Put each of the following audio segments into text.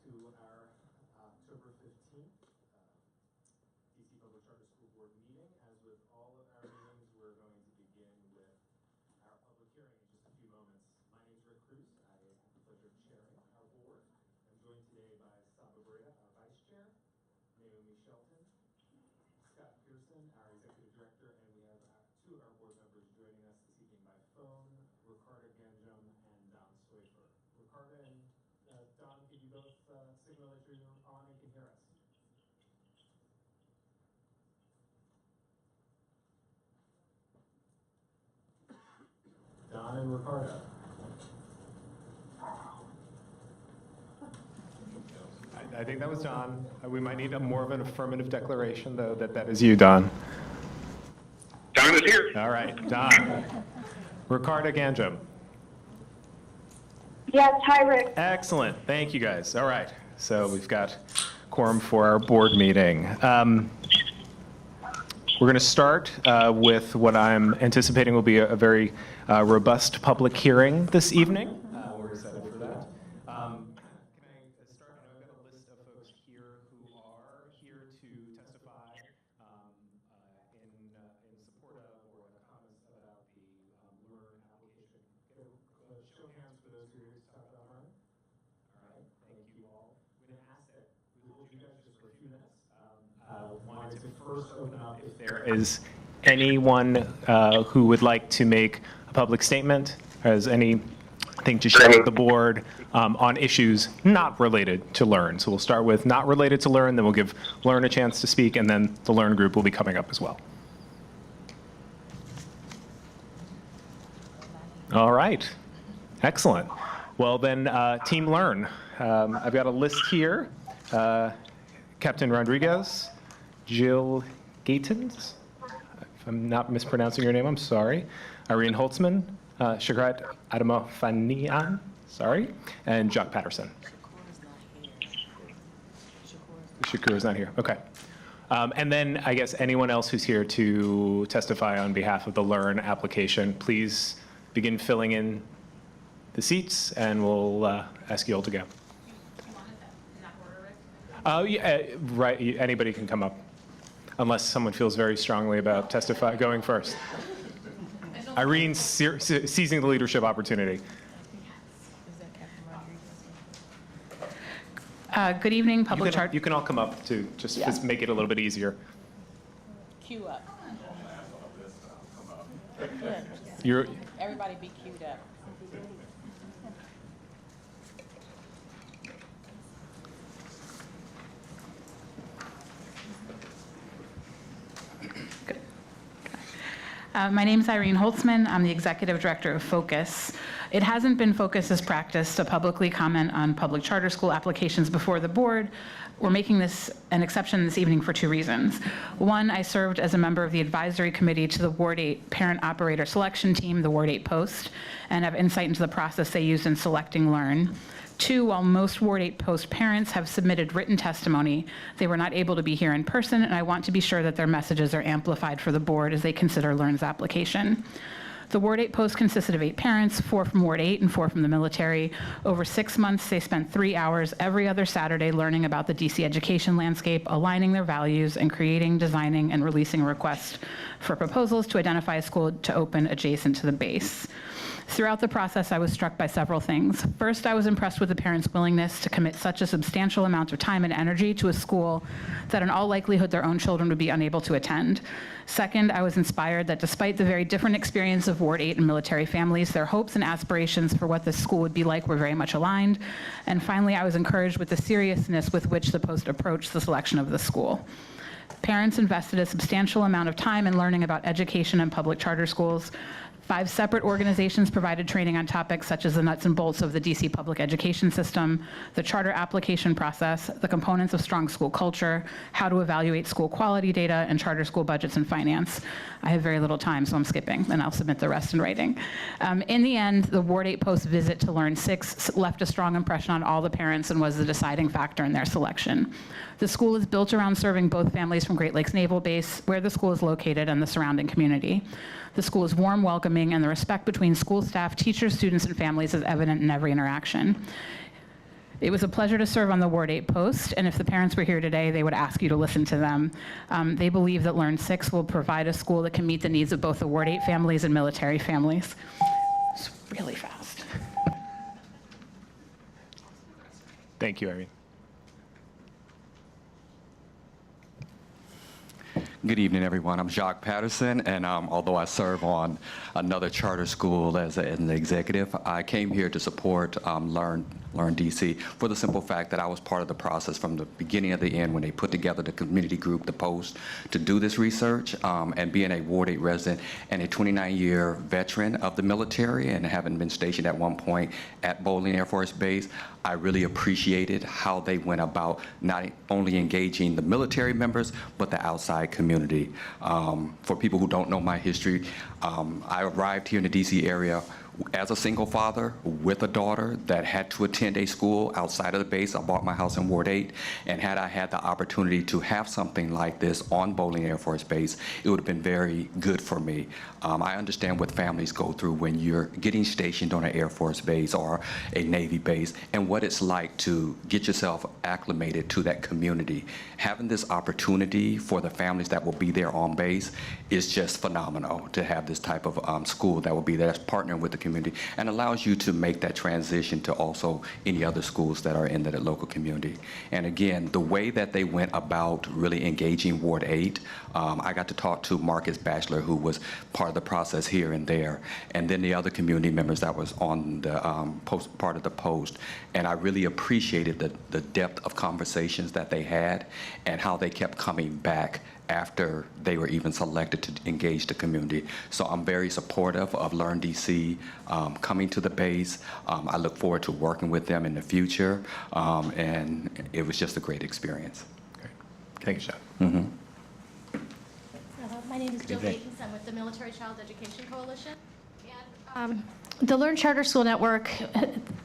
to our October 15th DC Public Charter School Board meeting. As with all of our meetings, we're going to begin with our public hearing in just a few moments. My name is Rick Cruz. I have the pleasure of chairing our board. I'm joined today by Saba Brea, our vice chair, Naomi Shelton, Scott Pearson, our executive director, and we have two of our board members joining us this evening by phone, Ricardo Ganjum and Don Soifer. Ricardo and Don, can you both signal that you're on and can hear us? Don and Ricardo. I think that was Don. We might need more of an affirmative declaration, though, that is you, Don. Don is here. All right, Don. Ricardo Ganjum. Yes, hi, Rick. Excellent. Thank you, guys. All right. So we've got quorum for our board meeting. We're going to start with what I'm anticipating will be a very robust public hearing this evening. We're excited for that. Can I start? I know I've got a list of folks here who are here to testify in support of or comments about the Learn application. Show of hands for those who are here to talk about Learn. All right, thank you all. I'm going to ask that we hold you guys just for a few minutes. Wanted to first open up if there Is anyone who would like to make a public statement, has anything to share with the board on issues not related to Learn? So we'll start with not related to Learn, then we'll give Learn a chance to speak, and then the Learn group will be coming up as well. All right. Excellent. Well then, Team Learn. I've got a list here. Captain Rodriguez, Jill Gatens, if I'm not mispronouncing your name, I'm sorry. Irene Holtzman, Shagrat Adamofanian, sorry, and Jock Patterson. Shakur is not here. Okay. And then I guess anyone else who's here to testify on behalf of the Learn application, please begin filling in the seats, and we'll ask you all to go. Yeah, right. Anybody can come up, unless someone feels very strongly about going first. Irene seizing the leadership opportunity. Good evening, Public Charter. You can all come up to just make it a little bit easier. Queue up. Everybody be queued up. My name is Irene Holtzman. I'm the Executive Director of Focus. It hasn't been Focus's practice to publicly comment on public charter school applications before the board. We're making this an exception this evening for two reasons. One, I served as a member of the advisory committee to the Ward 8 parent operator selection team, the Ward 8 Post, and have insight into the process they used in selecting Learn. Two, while most Ward 8 Post parents have submitted written testimony, they were not able to be here in person, and I want to be sure that their messages are amplified for the board as they consider Learn's application. The Ward 8 Post consisted of 8 parents, 4 from Ward 8 and 4 from the military. Over 6 months, they spent 3 hours every other Saturday learning about the DC education landscape, aligning their values, and creating, designing, and releasing requests for proposals to identify a school to open adjacent to the base. Throughout the process, I was struck by several things. First, I was impressed with the parents' willingness to commit such a substantial amount of time and energy to a school that in all likelihood their own children would be unable to attend. Second, I was inspired that despite the very different experience of Ward 8 and military families, their hopes and aspirations for what this school would be like were very much aligned. And finally, I was encouraged with the seriousness with which the Post approached the selection of the school. Parents invested a substantial amount of time in learning about education and public charter schools. 5 separate organizations provided training on topics such as the nuts and bolts of the DC public education system, the charter application process, the components of strong school culture, how to evaluate school quality data, and charter school budgets and finance. I have very little time, so I'm skipping, and I'll submit the rest in writing. In the end, the Ward 8 Post visit to Learn 6 left a strong impression on all the parents and was the deciding factor in their selection. The school is built around serving both families from Great Lakes Naval Base, where the school is located, and the surrounding community. The school is warm, welcoming, and the respect between school staff, teachers, students, and families is evident in every interaction. It was a pleasure to serve on the Ward 8 post, and if the parents were here today, they would ask you to listen to them. They believe that Learn 6 will provide a school that can meet the needs of both the Ward 8 families and military families. It's really fast. Thank you, Irene. Good evening, everyone. I'm Jacques Patterson, and although I serve on another charter school as an executive, I came here to support Learn DC for the simple fact that I was part of the process from the beginning to the end when they put together the community group, the post, to do this research, and being a Ward 8 resident and a 29-year veteran of the military and having been stationed at one point at Bolling Air Force Base, I really appreciated how they went about not only engaging the military members, but the outside community. For people who don't know my history, I arrived here in the DC area as a single father with a daughter that had to attend a school outside of the base. I bought my house in Ward 8, and had I had the opportunity to have something like this on Bolling Air Force Base, it would have been very good for me. I understand what families go through when you're getting stationed on an Air Force base or a Navy base, and what it's like to get yourself acclimated to that community. Having this opportunity for the families that will be there on base is just phenomenal, to have this type of school that will be there, that's partnering with the community, and allows you to make that transition to also any other schools that are in the local community. And again, the way that they went about really engaging Ward 8, I got to talk to Marcus Batchelor, who was part of the process here and there, and then the other community members that was on the part of the post. And I really appreciated the depth of conversations that they had and how they kept coming back after they were even selected to engage the community. So I'm very supportive of Learn DC coming to the base. I look forward to working with them in the future, and it was just a great experience. Great. Thank you, Sean. Mm-hmm. My name is Jill evening. Gatens. I'm with the Military Child Education Coalition. And, the Learn Charter School Network,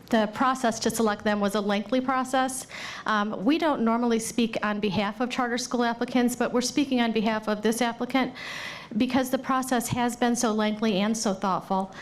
the process to select them was a lengthy process. We don't normally speak on behalf of charter school applicants, but we're speaking on behalf of this applicant because the process has been so lengthy and so thoughtful.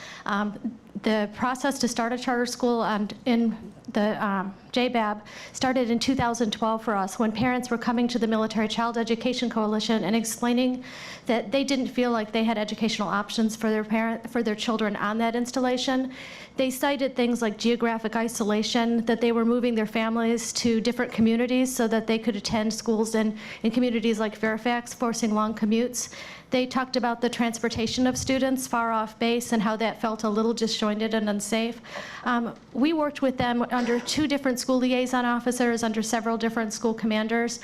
The process to start a charter school in the JBAB started in 2012 for us, when parents were coming to the Military Child Education Coalition and explaining that they didn't feel like they had educational options for their children on that installation. They cited things like geographic isolation, that they were moving their families to different communities so that they could attend schools in communities like Fairfax, forcing long commutes. They talked about the transportation of students far off base and how that felt a little disjointed and unsafe. We worked with them under 2 different school liaison officers, under several different school commanders,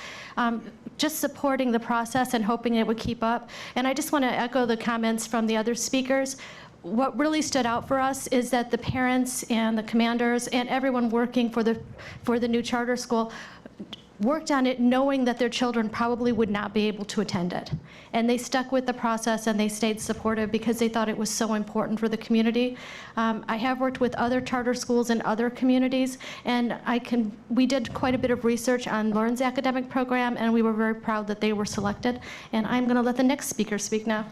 just supporting the process and hoping it would keep up. And I just want to echo the comments from the other speakers. What really stood out for us is that the parents and the commanders and everyone working for the new charter school worked on it knowing that their children probably would not be able to attend it. And they stuck with the process and they stayed supportive because they thought it was so important for the community. I have worked with other charter schools in other communities, and we did quite a bit of research on Learn's academic program, and we were very proud that they were selected. And I'm going to let the next speaker speak now.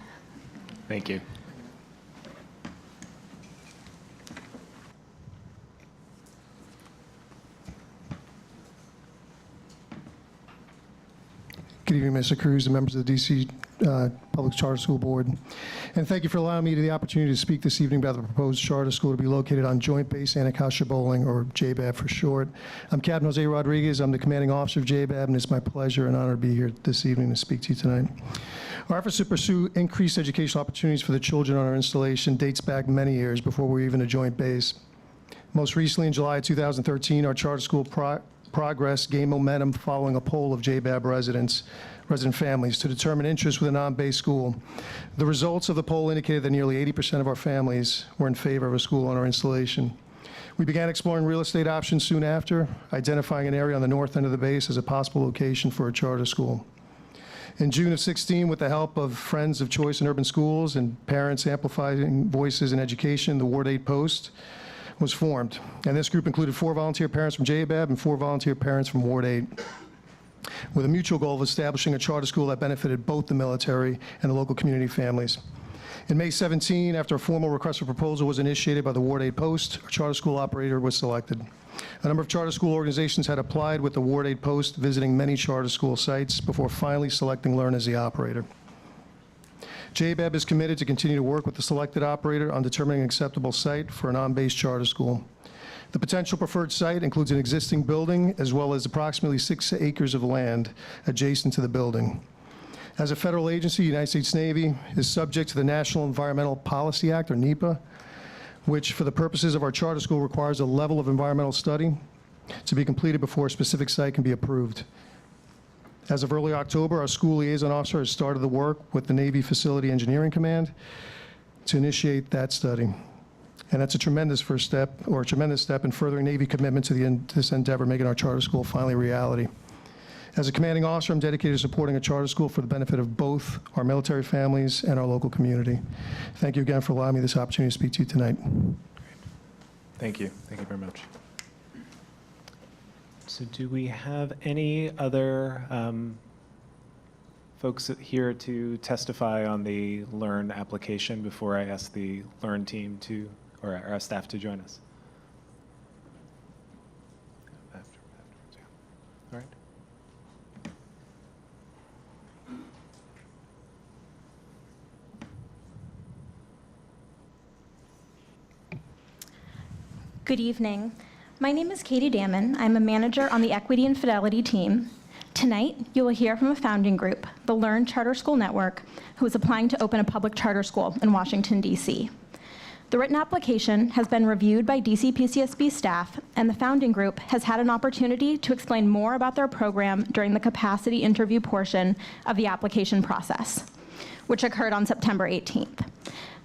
Thank you. Good evening, Mr. Cruz and members of the DC Public Charter School Board. And thank you for allowing me the opportunity to speak this evening about the proposed charter school to be located on Joint Base Anacostia Bolling, or JBAB for short. I'm Captain Jose Rodriguez. I'm the commanding officer of JBAB, and it's my pleasure and honor to be here this evening to speak to you tonight. Our efforts to pursue increased educational opportunities for the children on our installation dates back many years before we were even a joint base. Most recently, in July 2013, our charter school progress gained momentum following a poll of JBAB resident families to determine interest with a non-base school. The results of the poll indicated that nearly 80% of our families were in favor of a school on our installation. We began exploring real estate options soon after, identifying an area on the north end of the base as a possible location for a charter school. In June of 16, with the help of Friends of Choice in Urban Schools and Parents Amplifying Voices in Education, the Ward 8 Post was formed. And this group included 4 volunteer parents from JBAB and 4 volunteer parents from Ward 8, with a mutual goal of establishing a charter school that benefited both the military and the local community families. In May 17, after a formal request for proposal was initiated by the Ward 8 Post, a charter school operator was selected. A number of charter school organizations had applied with the Ward 8 Post, visiting many charter school sites before finally selecting Learn as the operator. JBEB is committed to continue to work with the selected operator on determining an acceptable site for a non-based charter school. The potential preferred site includes an existing building as well as approximately 6 acres of land adjacent to the building. As a federal agency, United States Navy is subject to the National Environmental Policy Act, or NEPA, which for the purposes of our charter school requires a level of environmental study to be completed before a specific site can be approved. As of early October, our school liaison officer has started the work with the Navy Facility Engineering Command to initiate that study. And that's a tremendous first step, or a tremendous step in furthering Navy commitment to this endeavor, making our charter school finally a reality. As a commanding officer, I'm dedicated to supporting a charter school for the benefit of both our military families and our local community. Thank you again for allowing me this opportunity to speak to you tonight. Thank you. Thank you very much. So do we have any other folks here to testify on the Learn application before I ask the Learn team to, or our staff to join us? Afterwards, yeah. All right. Good evening. My name is Katie Damon. I'm a manager on the Equity and Fidelity team. Tonight, you will hear from a founding group, the Learn Charter School Network, who is applying to open a public charter school in Washington, D.C. The written application has been reviewed by DC PCSB staff, and the founding group has had an opportunity to explain more about their program during the capacity interview portion of the application process, which occurred on September 18th.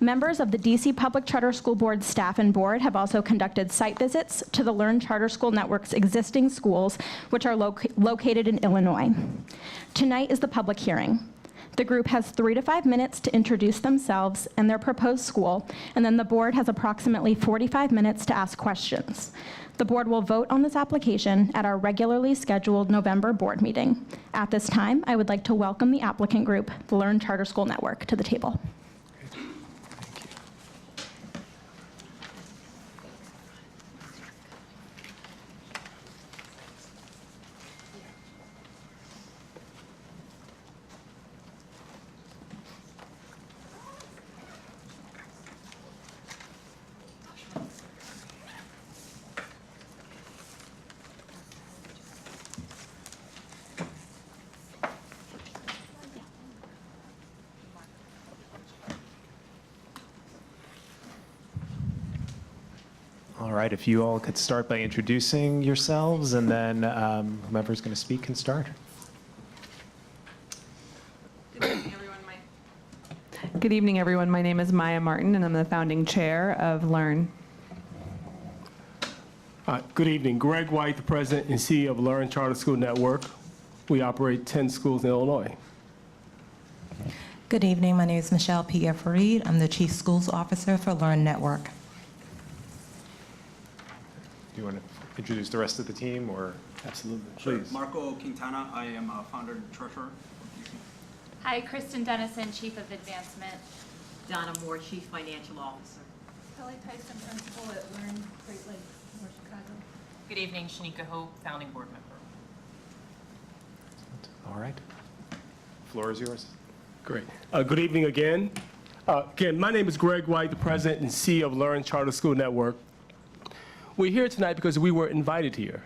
Members of the DC Public Charter School Board staff and board have also conducted site visits to the Learn Charter School Network's existing schools, which are located in Illinois. Tonight is the public hearing. The group has 3 to 5 minutes to introduce themselves and their proposed school, and then the board has approximately 45 minutes to ask questions. The board will vote on this application at our regularly scheduled November board meeting. At this time, I would like to welcome the applicant group, the Learn Charter School Network, to the table. All right, if you all could start by introducing yourselves, and then whomever's going to speak can start. Good evening, everyone. My name is Maya Martin, and I'm the founding chair of Learn. Good evening. Greg White, the president and CEO of Learn Charter School Network. We operate 10 schools in Illinois. Good evening. My name is Michelle Pierre Farid. I'm the chief schools officer for Learn Network. Do you want to introduce the rest of the team, or? Absolutely. Sure. Please. Marco Quintana, I am founder and treasurer. Hi, Kristen Dennison, Chief of Advancement. Donna Moore, Chief Financial Officer. Kelly Tyson, Principal at Learn Great Lakes, North Chicago. Good evening, Shanika Hope, Founding Board Member. All right. Floor is yours. Great. Good evening again. Again, my name is Greg White, the president and CEO of Learn Charter School Network. We're here tonight because we were invited here.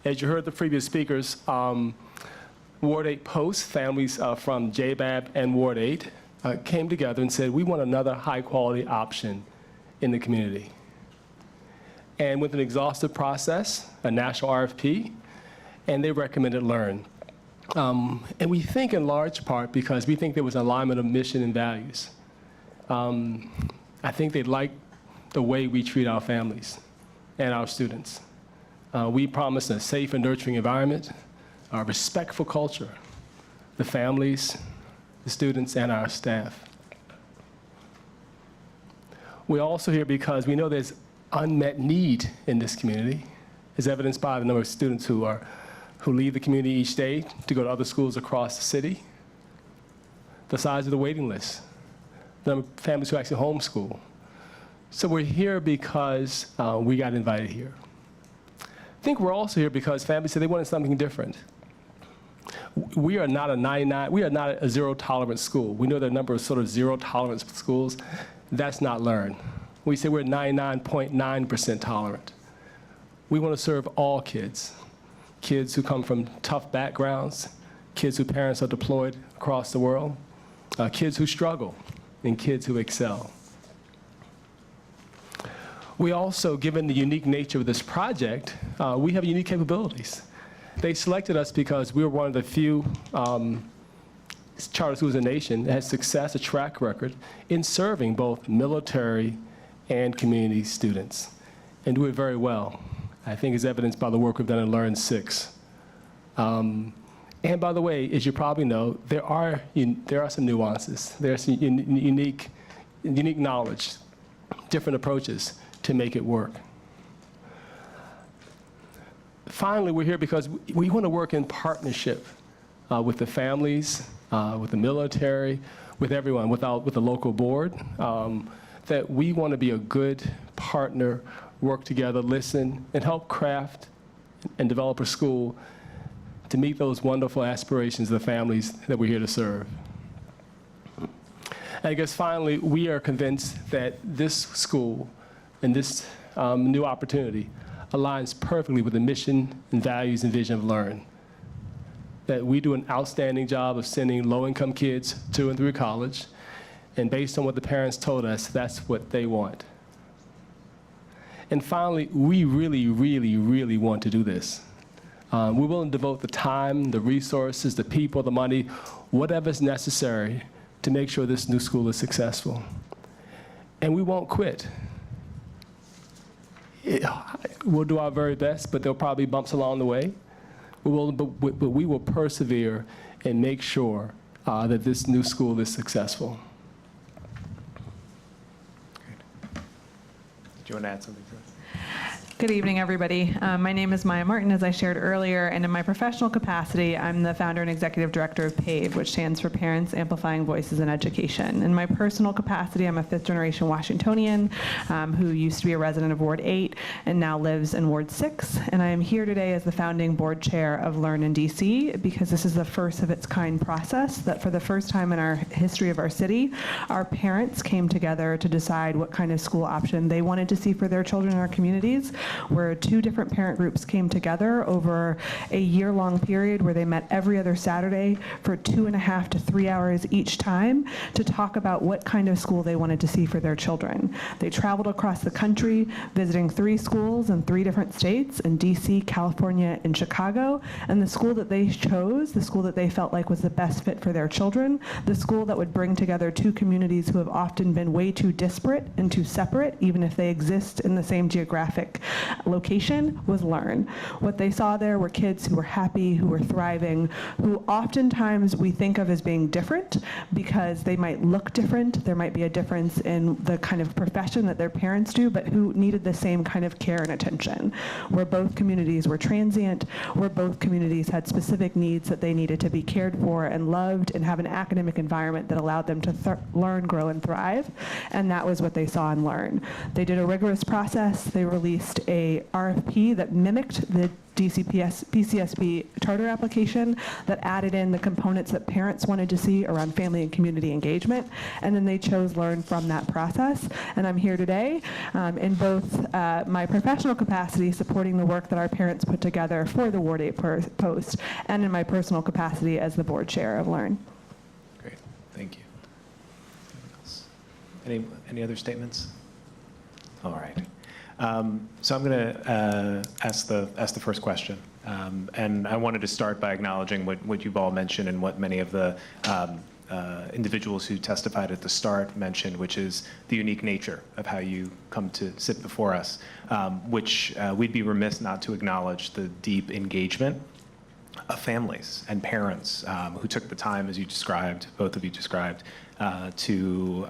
As you heard the previous speakers, Ward 8 Post, families from JBAB and Ward 8 came together and said, we want another high-quality option in the community. And with an exhaustive process, a national RFP, and they recommended Learn. And we think in large part because we think there was alignment of mission and values. I think they liked the way we treat our families and our students. We promise a safe and nurturing environment, a respectful culture, the families, the students, and our staff. We're also here because we know there's unmet need in this community, as evidenced by the number of students who leave the community each day to go to other schools across the city, the size of the waiting list, the number of families who actually homeschool. So we're here because we got invited here. I think we're also here because families said they wanted something different. We are not a zero tolerance school. We know there are a number of sort of zero tolerance schools. That's not Learn. We say we're 99.9% tolerant. We want to serve all kids. Kids who come from tough backgrounds, kids whose parents are deployed across the world, kids who struggle, and kids who excel. We also, given the unique nature of this project, we have unique capabilities. They selected us because we were one of the few charter schools in the nation that has success, a track record, in serving both military and community students, and do it very well. I think is evidenced by the work we've done in Learn 6. And by the way, as you probably know, there are some nuances. There are some unique knowledge, different approaches to make it work. Finally, we're here because we want to work in partnership with the families, with the military, with everyone, with the local board, that we want to be a good partner, work together, listen, and help craft and develop a school to meet those wonderful aspirations of the families that we're here to serve. And I guess finally, we are convinced that this school and this new opportunity aligns perfectly with the mission and values and vision of Learn. That we do an outstanding job of sending low-income kids to and through college, and based on what the parents told us, that's what they want. And finally, we really, really, really want to do this. We're willing to devote the time, the resources, the people, the money, whatever's necessary to make sure this new school is successful. And we won't quit. We'll do our very best, but there'll probably be bumps along the way. But we will persevere and make sure that this new school is successful. Did you want to add something to this? Good evening, everybody. My name is Maya Martin, as I shared earlier, and in my professional capacity, I'm the founder and executive director of PAVE, which stands for Parents Amplifying Voices in Education. In my personal capacity, I'm a fifth-generation Washingtonian who used to be a resident of Ward 8 and now lives in Ward 6, and I am here today as the founding board chair of Learn in DC because this is the first of its kind process that for the first time in our history of our city, our parents came together to decide what kind of school option they wanted to see for their children in our communities, where 2 different parent groups came together over a year-long period where they met every other Saturday for 2.5 to 3 hours each time to talk about what kind of school they wanted to see for their children. They traveled across the country, visiting 3 schools in 3 different states, in DC, California, and Chicago, and the school that they chose, the school that they felt like was the best fit for their children, the school that would bring together 2 communities who have often been way too disparate and too separate, even if they exist in the same geographic location, was Learn. What they saw there were kids who were happy, who were thriving, who oftentimes we think of as being different because they might look different, there might be a difference in the kind of profession that their parents do, but who needed the same kind of care and attention. Where both communities were transient, where both communities had specific needs that they needed to be cared for and loved and have an academic environment that allowed them to learn, grow, and thrive. And that was what they saw in Learn. They did a rigorous process. They released a RFP that mimicked the PCSB charter application that added in the components that parents wanted to see around family and community engagement, and then they chose Learn from that process. And I'm here today in both my professional capacity supporting the work that our parents put together for the Ward 8 post, and in my personal capacity as the board chair of Learn. Great, thank you. Any other statements? All right. So I'm going to ask the first question, and I wanted to start by acknowledging what you've all mentioned and what many of the individuals who testified at the start mentioned, which is the unique nature of how you come to sit before us, which we'd be remiss not to acknowledge the deep engagement of families and parents who took the time, as you described, both of you described, to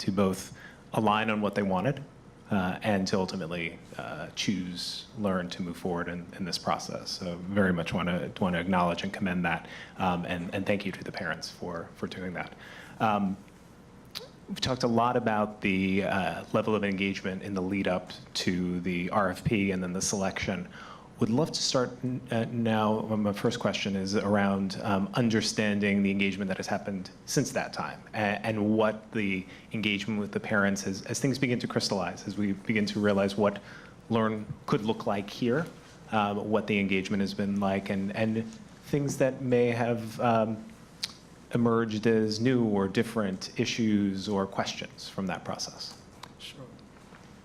both align on what they wanted and to ultimately choose, learn to move forward in this process. So very much want to acknowledge and commend that, and thank you to the parents for doing that. we've talked a lot about the level of engagement in the lead up to the RFP and then the selection. Would love to start now. My first question is around understanding the engagement that has happened since that time, and what the engagement with the parents has, as things begin to crystallize, as we begin to realize what Learn could look like here, what the engagement has been like, and things that may have emerged as new or different issues or questions from that process. Sure.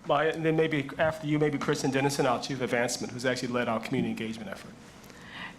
Maya, and then maybe after you, maybe Kristen Dennison, our Chief of Advancement, who's actually led our community engagement effort.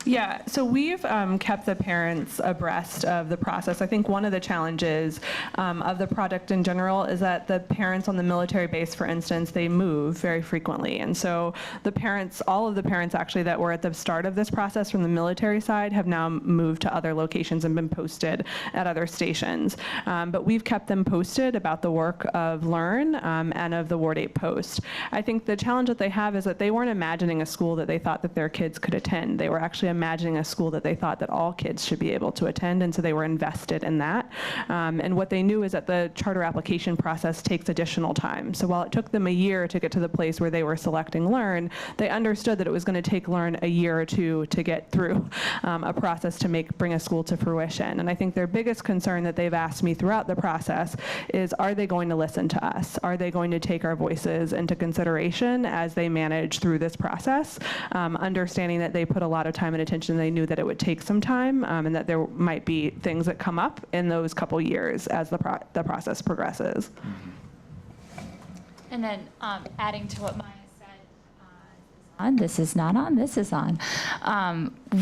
Yeah, so we've kept the parents abreast of the process. I think one of the challenges of the project in general is that the parents on the military base, for instance, they move very frequently. And so the parents, all of the parents actually that were at the start of this process from the military side have now moved to other locations and been posted at other stations. But we've kept them posted about the work of Learn and of the Ward 8 Post. I think the challenge that they have is that they weren't imagining a school that they thought that their kids could attend. They were actually imagining a school that they thought that all kids should be able to attend, and so they were invested in that. And what they knew is that the charter application process takes additional time. So while it took them a year to get to the place where they were selecting Learn, they understood that it was going to take Learn a year or two to get through a process to bring a school to fruition. And I think their biggest concern that they've asked me throughout the process is, are they going to listen to us? Are they going to take our voices into consideration as they manage through this process? Understanding that they put a lot of time and attention, they knew that it would take some time, and that there might be things that come up in those couple years as the process progresses. And then adding to what Maya said, this is not on, this is on.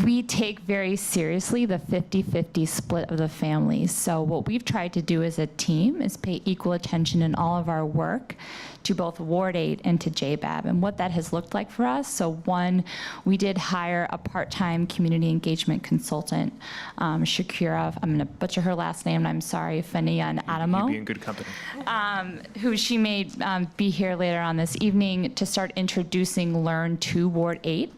We take very seriously the 50-50 split of the families. So what we've tried to do as a team is pay equal attention in all of our work to both Ward 8 and to JBAB, and what that has looked like for us. So one, we did hire a part-time community engagement consultant, Shakira, I'm gonna butcher her last name, I'm sorry, Fania Adamo. You'd be in good company. Who she may be here later on this evening to start introducing Learn to Ward 8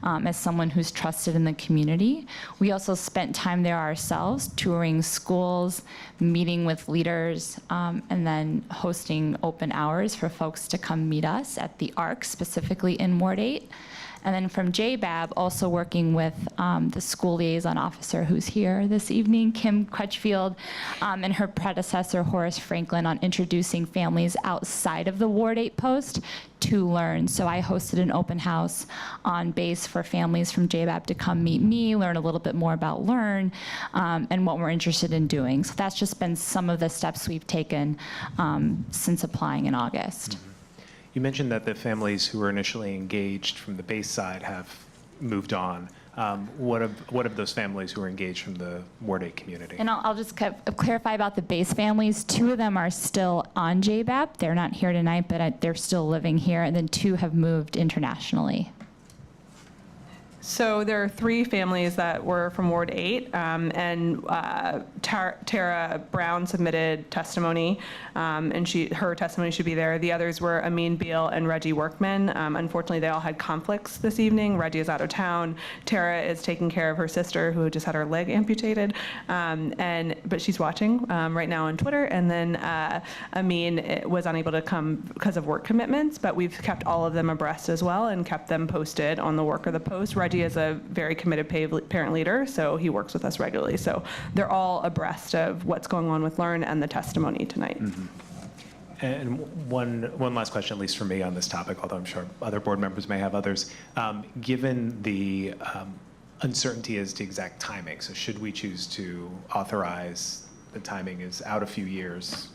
as someone who's trusted in the community. We also spent time there ourselves, touring schools, meeting with leaders, and then hosting open hours for folks to come meet us at the ARC, specifically in Ward 8. And then from JBAB, also working with the school liaison officer who's here this evening, Kim Crutchfield, and her predecessor, Horace Franklin, on introducing families outside of the Ward 8 post to Learn. So I hosted an open house on base for families from JBAB to come meet me, learn a little bit more about Learn, and what we're interested in doing. So that's just been some of the steps we've taken since applying in August. You mentioned that the families who were initially engaged from the base side have moved on. What of those families who were engaged from the Ward 8 community? And I'll just clarify about the base families. 2 of them are still on JBAB. They're not here tonight, but they're still living here. And then 2 have moved internationally. So there are 3 families that were from Ward 8, and Tara Brown submitted testimony, and her testimony should be there. The others were Amin Beal and Reggie Workman. Unfortunately, they all had conflicts this evening. Reggie is out of town. Tara is taking care of her sister, who just had her leg amputated, but she's watching right now on Twitter. And then Amin was unable to come because of work commitments, but we've kept all of them abreast as well and kept them posted on the work of the post. Reggie is a very committed parent leader, so he works with us regularly. So they're all abreast of what's going on with Learn and the testimony tonight. Mm-hmm. And one last question, at least for me, on this topic, although I'm sure other board members may have others. Given the uncertainty as to exact timing, so should we choose to authorize the timing is out a few years,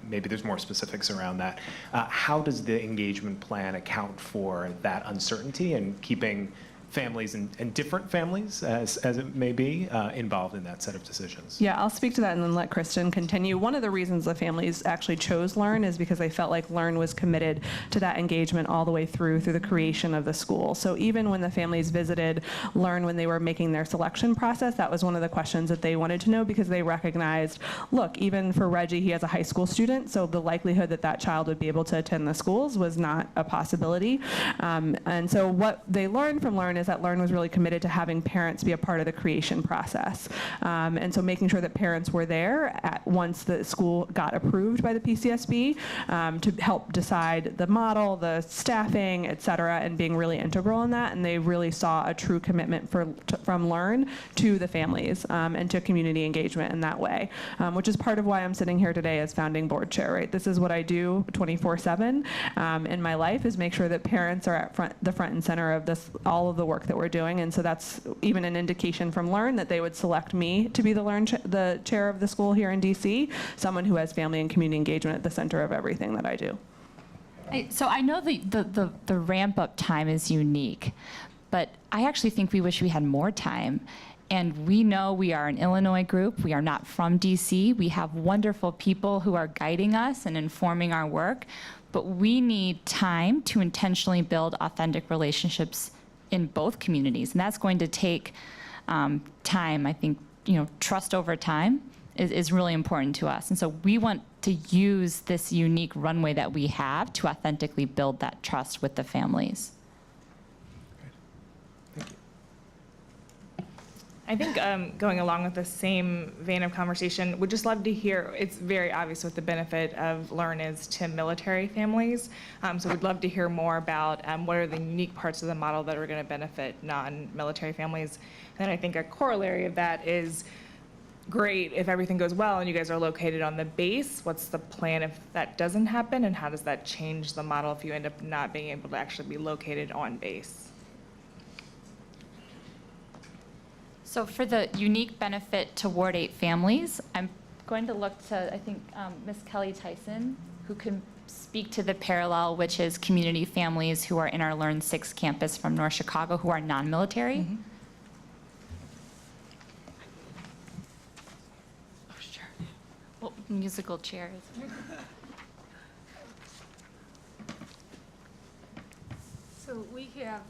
maybe there's more specifics around that. How does the engagement plan account for that uncertainty and keeping families and different families, as it may be, involved in that set of decisions? Yeah, I'll speak to that and then let Kristen continue. One of the reasons the families actually chose Learn is because they felt like Learn was committed to that engagement all the way through the creation of the school. So even when the families visited Learn when they were making their selection process, that was one of the questions that they wanted to know, because they recognized, look, even for Reggie, he has a high school student, so the likelihood that that child would be able to attend the schools was not a possibility. And so what they learned from Learn is is that Learn was really committed to having parents be a part of the creation process. And so making sure that parents were there once the school got approved by the PCSB to help decide the model, the staffing, et cetera, and being really integral in that. And they really saw a true commitment from Learn to the families and to community engagement in that way, which is part of why I'm sitting here today as founding board chair, right? This is what I do 24/7 in my life, is make sure that parents are at the front and center of all of the work that we're doing. And so that's even an indication from Learn that they would select me to be the chair of the school here in DC, someone who has family and community engagement at the center of everything that I do. So I know the ramp up time is unique, but I actually think we wish we had more time. And we know we are an Illinois group. We are not from DC. We have wonderful people who are guiding us and informing our work, but we need time to intentionally build authentic relationships in both communities. And that's going to take time. I think, trust over time is really important to us. And so we want to use this unique runway that we have to authentically build that trust with the families. I think going along with the same vein of conversation, would just love to hear, it's very obvious what the benefit of Learn is to military families. So we'd love to hear more about what are the unique parts of the model that are going to benefit non-military families. And I think a corollary of that is, great if everything goes well and you guys are located on the base. What's the plan if that doesn't happen? And how does that change the model if you end up not being able to actually be located on base? So for the unique benefit to Ward 8 families, I'm going to look to, I think, Ms. Kelly Tyson, who can speak to the parallel, which is community families who are in our Learn 6 campus from North Chicago who are non-military. Mm-hmm. Oh, sure. Well, musical chairs. So we have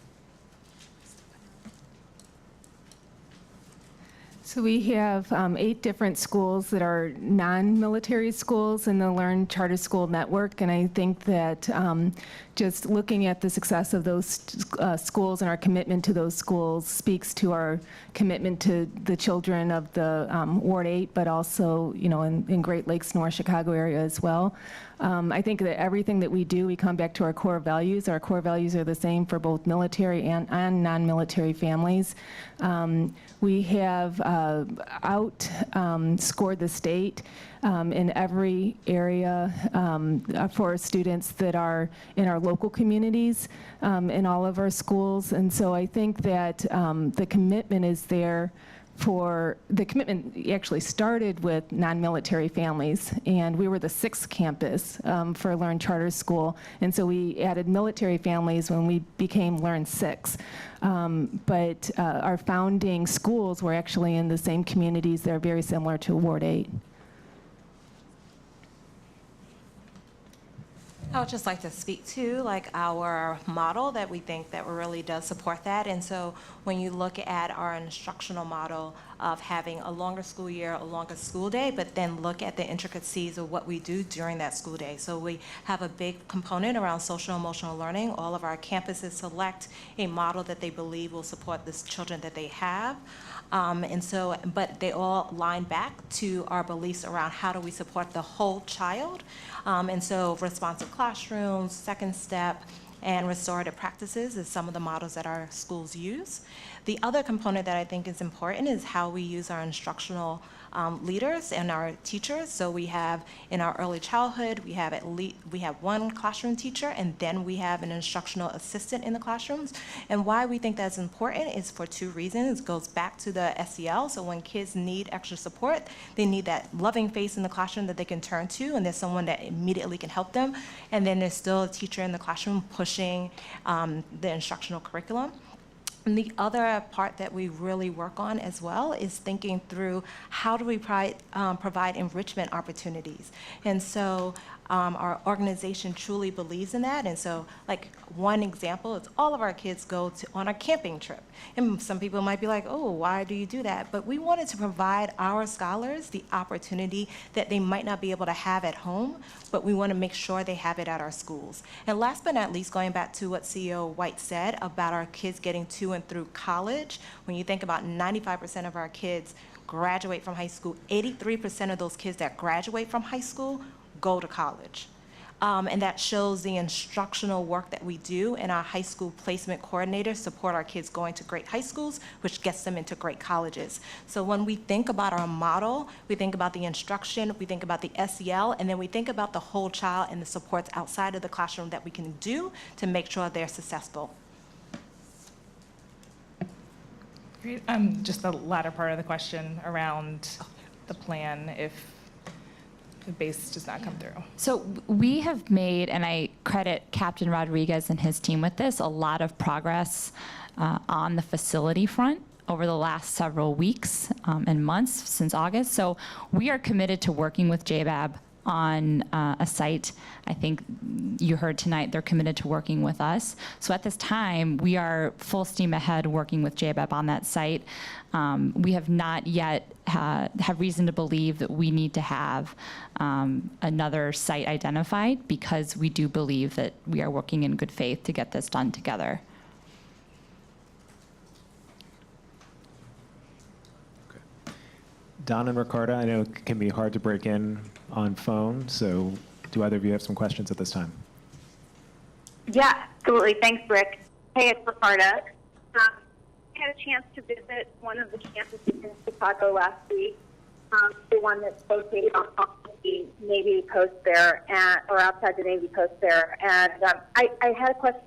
So we have 8 different schools that are non-military schools in the Learn Charter School Network, and I think that just looking at the success of those schools and our commitment to those schools speaks to our commitment to the children of the Ward 8, but also, in Great Lakes, North Chicago area as well. I think that everything that we do, we come back to our core values. Our core values are the same for both military and non-military families. We have outscored the state in every area for students that are in our local communities in all of our schools. And so I think that the commitment is there. The commitment actually started with non-military families, and we were the 6th campus for Learn Charter School, and so we added military families when we became Learn 6. But our founding schools were actually in the same communities that are very similar to Ward 8. I would just like to speak to our model that we think that really does support that. And so when you look at our instructional model of having a longer school year, a longer school day, but then look at the intricacies of what we do during that school day. So we have a big component around social emotional learning. All of our campuses select a model that they believe will support the children that they have. But they all line back to our beliefs around how do we support the whole child. And so responsive classrooms, second step, and restorative practices is some of the models that our schools use. The other component that I think is important is how we use our instructional leaders and our teachers. So we have in our early childhood, we have one classroom teacher, and then we have an instructional assistant in the classrooms. And why we think that's important is for 2 reasons. It goes back to the SEL. So when kids need extra support, they need that loving face in the classroom that they can turn to, and there's someone that immediately can help them. And then there's still a teacher in the classroom pushing the instructional curriculum. And the other part that we really work on as well is thinking through how do we provide enrichment opportunities. And so Our organization truly believes in that. And so, like, one example is all of our kids go on a camping trip. And some people might be like, oh, why do you do that? But we wanted to provide our scholars the opportunity that they might not be able to have at home, but we want to make sure they have it at our schools. And last but not least, going back to what CEO White said about our kids getting to and through college, when you think about 95% of our kids graduate from high school, 83% of those kids that graduate from high school go to college. And that shows the instructional work that we do, and our high school placement coordinators support our kids going to great high schools, which gets them into great colleges. So when we think about our model, we think about the instruction, we think about the SEL, and then we think about the whole child and the supports outside of the classroom that we can do to make sure they're successful. Great. Just the latter part of the question around the plan if the base does not come through. So we have made, and I credit Captain Rodriguez and his team with this, a lot of progress on the facility front over the last several weeks and months since August. So we are committed to working with JBAB on a site. I think you heard tonight they're committed to working with us. So at this time, we are full steam ahead working with JBAB on that site. We have not yet have reason to believe that we need to have another site identified, because we do believe that we are working in good faith to get this done together. Don and Ricarda, I know it can be hard to break in on phone, so do either of you have some questions at this time? Yeah, absolutely. Thanks, Rick. Hey, it's Ricarda. I had a chance to visit one of the campuses in Chicago last week, the one that's located on the Navy Post there, or outside the Navy Post there. And I had a question,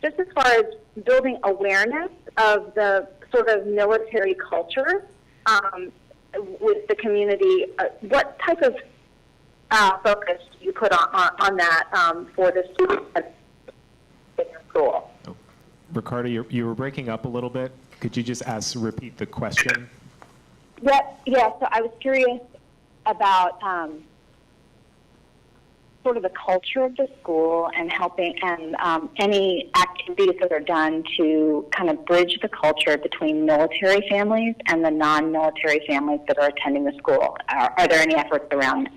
just as far as building awareness of the sort of military culture with the community. What type of focus do you put on that for the students in your school? Oh. Ricarda, you were breaking up a little bit. Could you just repeat the question? Yeah, so I was curious about sort of the culture of the school and helping, and any activities that are done to kind of bridge the culture between military families and the non-military families that are attending the school. Are there any efforts around that?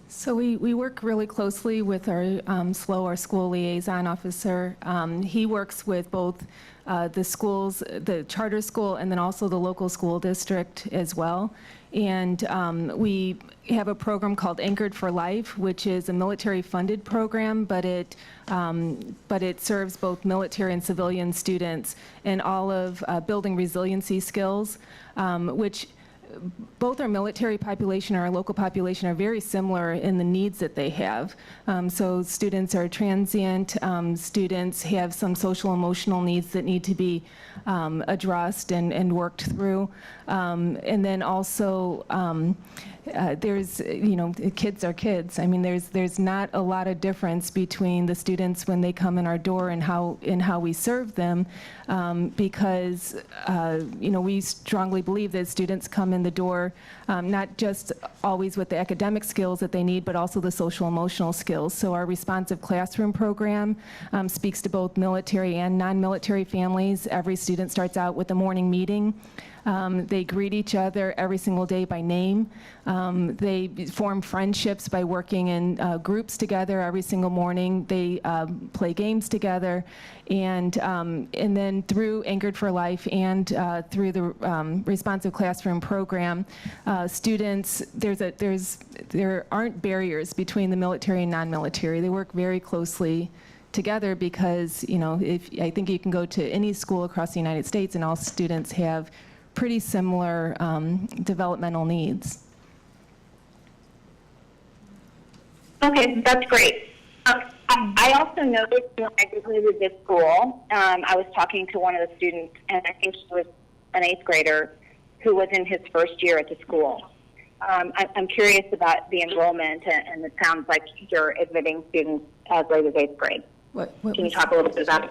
So we work really closely with our our school liaison officer. He works with both the schools, the charter school, and then also the local school district as well. And we have a program called Anchored for Life, which is a military-funded program, but it serves both military and civilian students in all of building resiliency skills, which both our military population and our local population are very similar in the needs that they have. So students are transient, students have some social emotional needs that need to be addressed and worked through. And then also, there's, kids are kids. I mean, there's not a lot of difference between the students when they come in our door and how we serve them, because, we strongly believe that students come in the door not just always with the academic skills that they need, but also the social emotional skills. So our responsive classroom program speaks to both military and non-military families. Every student starts out with a morning meeting. They greet each other every single day by name. They form friendships by working in groups together every single morning. They play games together, and then through Anchored for Life and through the responsive classroom program, students, there aren't barriers between the military and non-military. They work very closely together because, I think you can go to any school across the United States and all students have pretty similar developmental needs. Okay, that's great. I also noticed when I visited this school, I was talking to one of the students, and I think he was an 8th grader who was in his first year at the school. I'm curious about the enrollment, and it sounds like you're admitting students as late as 8th grade. Can you talk a little bit about it?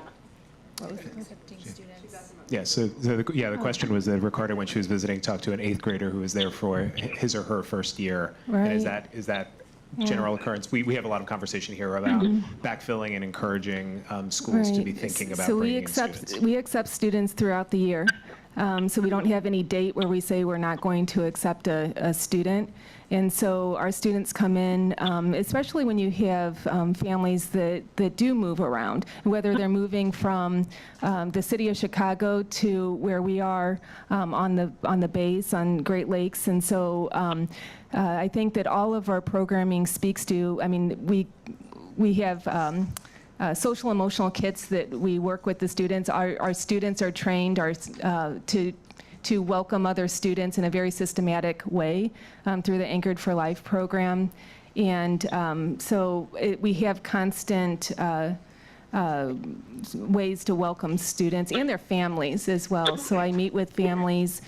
What was it? 15 students. Yeah, the question was that Ricardo, when she was visiting, talked to an 8th grader who was there for his or her first year. Right. And is that general occurrence? We have a lot of conversation here about backfilling and encouraging schools to be thinking about bringing in students. We accept students throughout the year. So we don't have any date where we say we're not going to accept a student. And so our students come in, especially when you have families that do move around, whether they're moving from the city of Chicago to where we are on the base on Great Lakes. And so I think that all of our programming speaks to, I mean, we have social emotional kits that we work with the students. Our students are trained to welcome other students in a very systematic way through the Anchored for Life program. And so we have constant ways to welcome students and their families as well. So I meet with families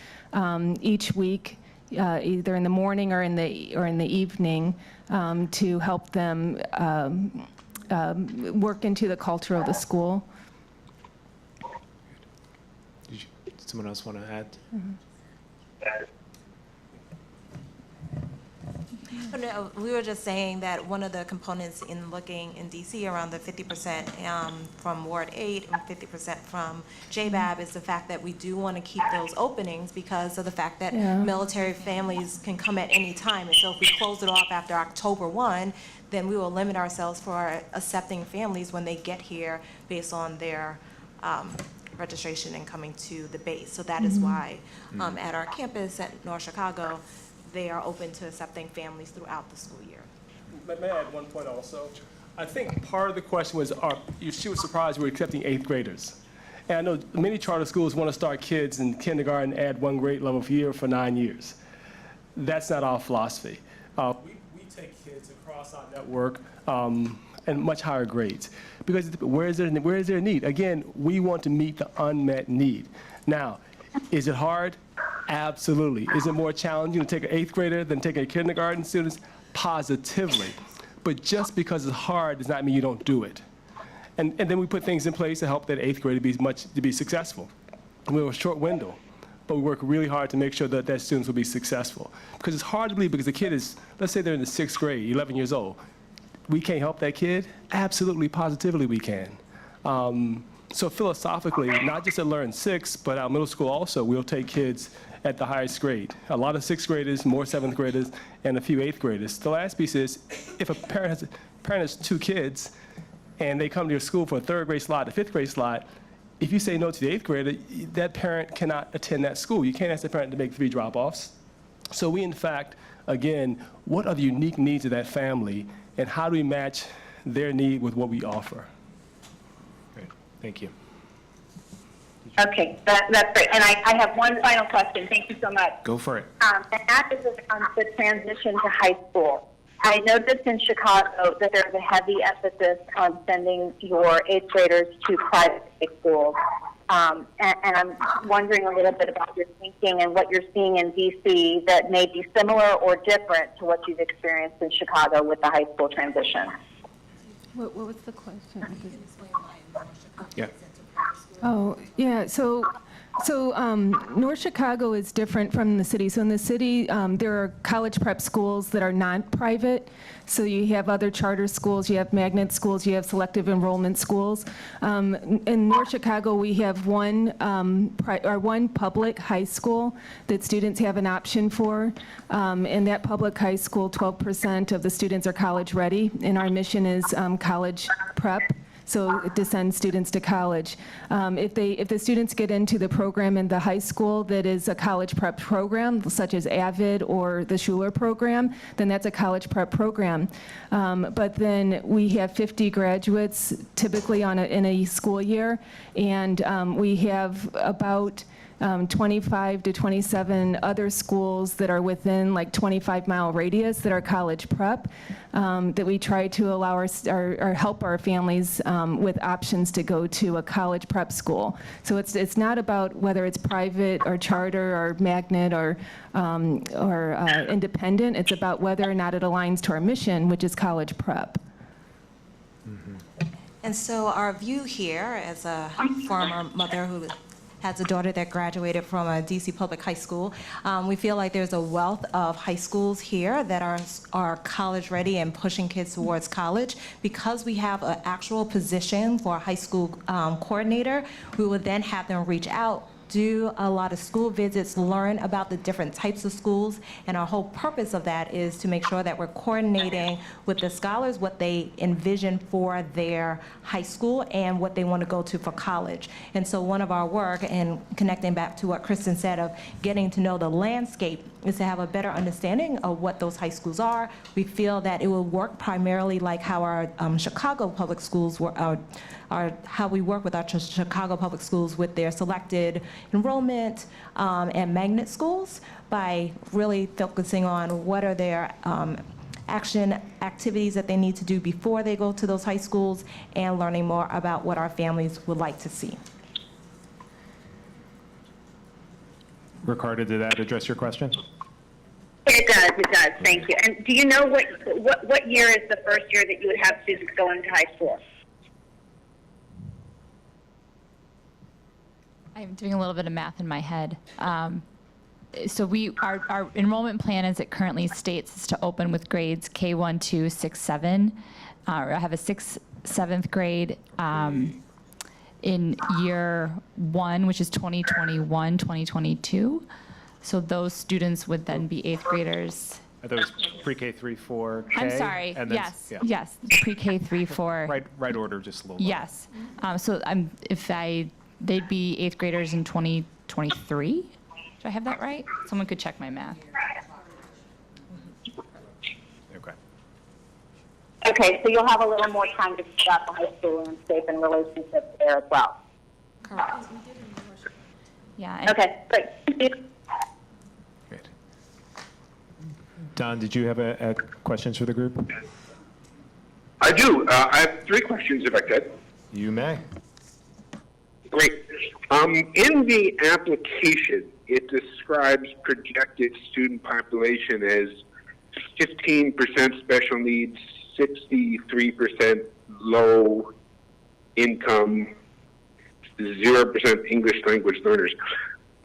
each week, either in the morning or in the evening, to help them work into the culture of the school. Did someone else want to add? No, we were just saying that one of the components in looking in DC around the 50% from Ward 8 and 50% from JBAB is the fact that we do want to keep those openings because of the fact that military families can come at any time. And so if we close it off after October 1, then we will limit ourselves for accepting families when they get here based on their registration and coming to the base. So that is why at our campus at North Chicago, they are open to accepting families throughout the school year. May I add one point also? I think part of the question was, she was surprised we were accepting 8th graders. And I know many charter schools want to start kids in kindergarten, add 1 grade level per year for 9 years. That's not our philosophy. We take kids across our network and much higher grades. Because where is there a need? Again, we want to meet the unmet need. Now, is it hard? Absolutely. Is it more challenging to take an 8th grader than take a kindergarten student? Positively. But just because it's hard does not mean you don't do it. And then we put things in place to help that 8th grader be successful. We have a short window, but we work really hard to make sure that students will be successful. Because it's hard to believe because the kid is, let's say they're in the 6th grade, 11 years old. We can't help that kid? Absolutely, positively we can. So philosophically, not just at Learn 6, but our middle school also, we'll take kids at the highest grade. A lot of 6th graders, more 7th graders, and a few 8th graders. The last piece is, if a parent has 2 kids, and they come to your school for a 3rd grade slot, a 5th grade slot, if you say no to the 8th grader, that parent cannot attend that school. You can't ask the parent to make 3 drop-offs. So we, in fact, again, what are the unique needs of that family, and how do we match their need with what we offer? Great, thank you. Okay, that's great. And I have one final question. Thank you so much. Go for it. And that is on the transition to high school. I noticed in Chicago that there's a heavy emphasis on sending your 8th graders to private schools. And I'm wondering a little bit about your thinking and what you're seeing in DC that may be similar or different to what you've experienced in Chicago with the high school transition. What was the question? Yeah. Oh, yeah. So North Chicago is different from the city. So in the city, there are college prep schools that are not private. So you have other charter schools, you have magnet schools, you have selective enrollment schools. In North Chicago, we have one public high school that students have an option for. In that public high school, 12% of the students are college ready, and our mission is college prep. So to send students to college. If the students get into the program in the high school that is a college prep program, such as AVID or the Schuler program, then that's a college prep program. But then we have 50 graduates typically in a school year, and we have about 25 to 27 other schools that are within like 25-mile radius that are college prep, that we try to allow or help our families with options to go to a college prep school. So it's not about whether it's private or charter or magnet or independent. It's about whether or not it aligns to our mission, which is college prep. And so our view here, as a former mother who has a daughter that graduated from a DC public high school. We feel like there's a wealth of high schools here that are college ready and pushing kids towards college. Because we have an actual position for a high school coordinator, we will then have them reach out, do a lot of school visits, learn about the different types of schools, and our whole purpose of that is to make sure that we're coordinating with the scholars what they envision for their high school and what they want to go to for college. And so one of our work, and connecting back to what Kristen said of getting to know the landscape, is to have a better understanding of what those high schools are. We feel that it will work primarily like how our Chicago public schools were, how we work with our Chicago public schools with their selected enrollment and magnet schools, by really focusing on what are their action activities that they need to do before they go to those high schools, and learning more about what our families would like to see. Ricardo, did that address your question? It does, thank you. And do you know what year is the first year that you would have students go into high school? I'm doing a little bit of math in my head. So our enrollment plan as it currently states is to open with grades K1, 2, 6, 7. Or have a 6th, 7th grade in year 1, which is 2021, 2022. So those students would then be 8th graders. Are those pre-K 3, 4, K? I'm sorry. And then, Yes, yeah. yes. Pre-K 3, 4. Right order, just a little. Yes. So they'd be 8th graders in 2023. Do I have that right? Someone could check my math. Okay. Okay, so you'll have a little more time to figure out the high school landscape and relationships there as well. Correct. Yeah. Okay, great. Thank you. Great. Don, did you have questions for the group? I do. I have 3 questions, if I could. You may. Great. In the application, it describes projected student population as 15% special needs, 63% low income, 0% English language learners.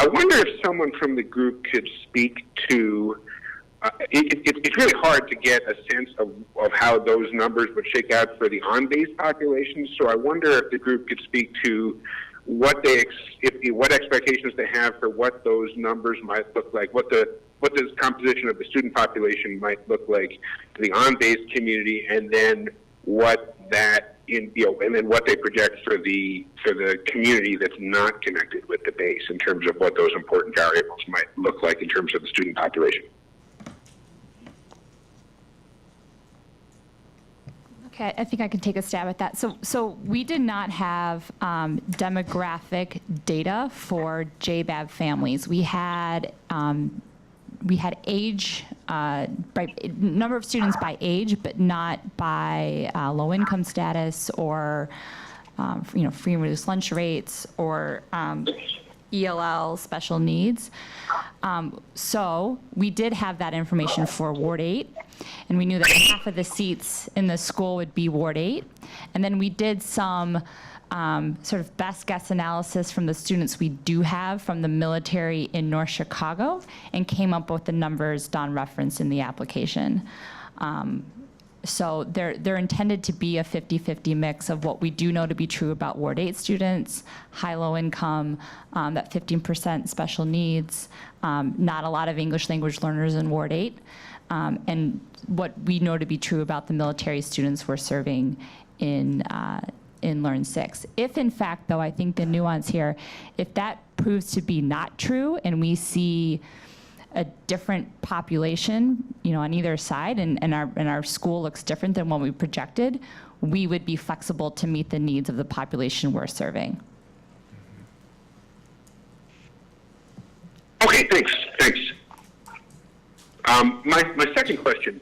I wonder if someone from the group could speak to, it's really hard to get a sense of how those numbers would shake out for the on-base population, so I wonder if the group could speak to what expectations they have for what those numbers might look like, what the composition of the student population might look like to the on-base community, and then what they project for the community that's not connected with the base in terms of what those important variables might look like in terms of the student population. Okay, I think I can take a stab at that. So we did not have demographic data for JBAB families. We had age, number of students by age, but not by low income status or free and reduced lunch rates or ELL special needs. So we did have that information for Ward 8, and we knew that half of the seats in the school would be Ward 8. And then we did some sort of best guess analysis from the students we do have from the military in North Chicago, and came up with the numbers Don referenced in the application. So they're intended to be a 50-50 mix of what we do know to be true about Ward 8 students, high-low income, that 15% special needs, not a lot of English language learners in Ward 8, and what we know to be true about the military students we're serving in Learn 6. If in fact, though, I think the nuance here, if that proves to be not true and we see a different population, on either side, and our school looks different than what we projected, we would be flexible to meet the needs of the population we're serving. Okay, thanks. My second question.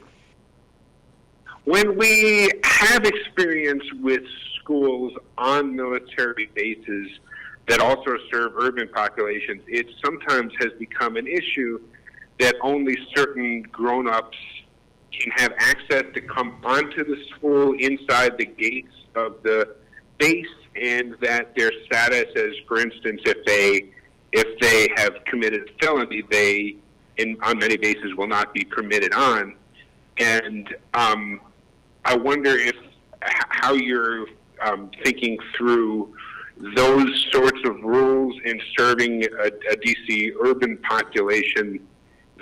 When we have experience with schools on military bases that also serve urban populations, it sometimes has become an issue that only certain grown-ups can have access to come onto the school inside the gates of the base, and that their status, as for instance, if they have committed a felony, they, on many bases, will not be permitted on. And I wonder how you're thinking through those sorts of rules in serving a DC urban population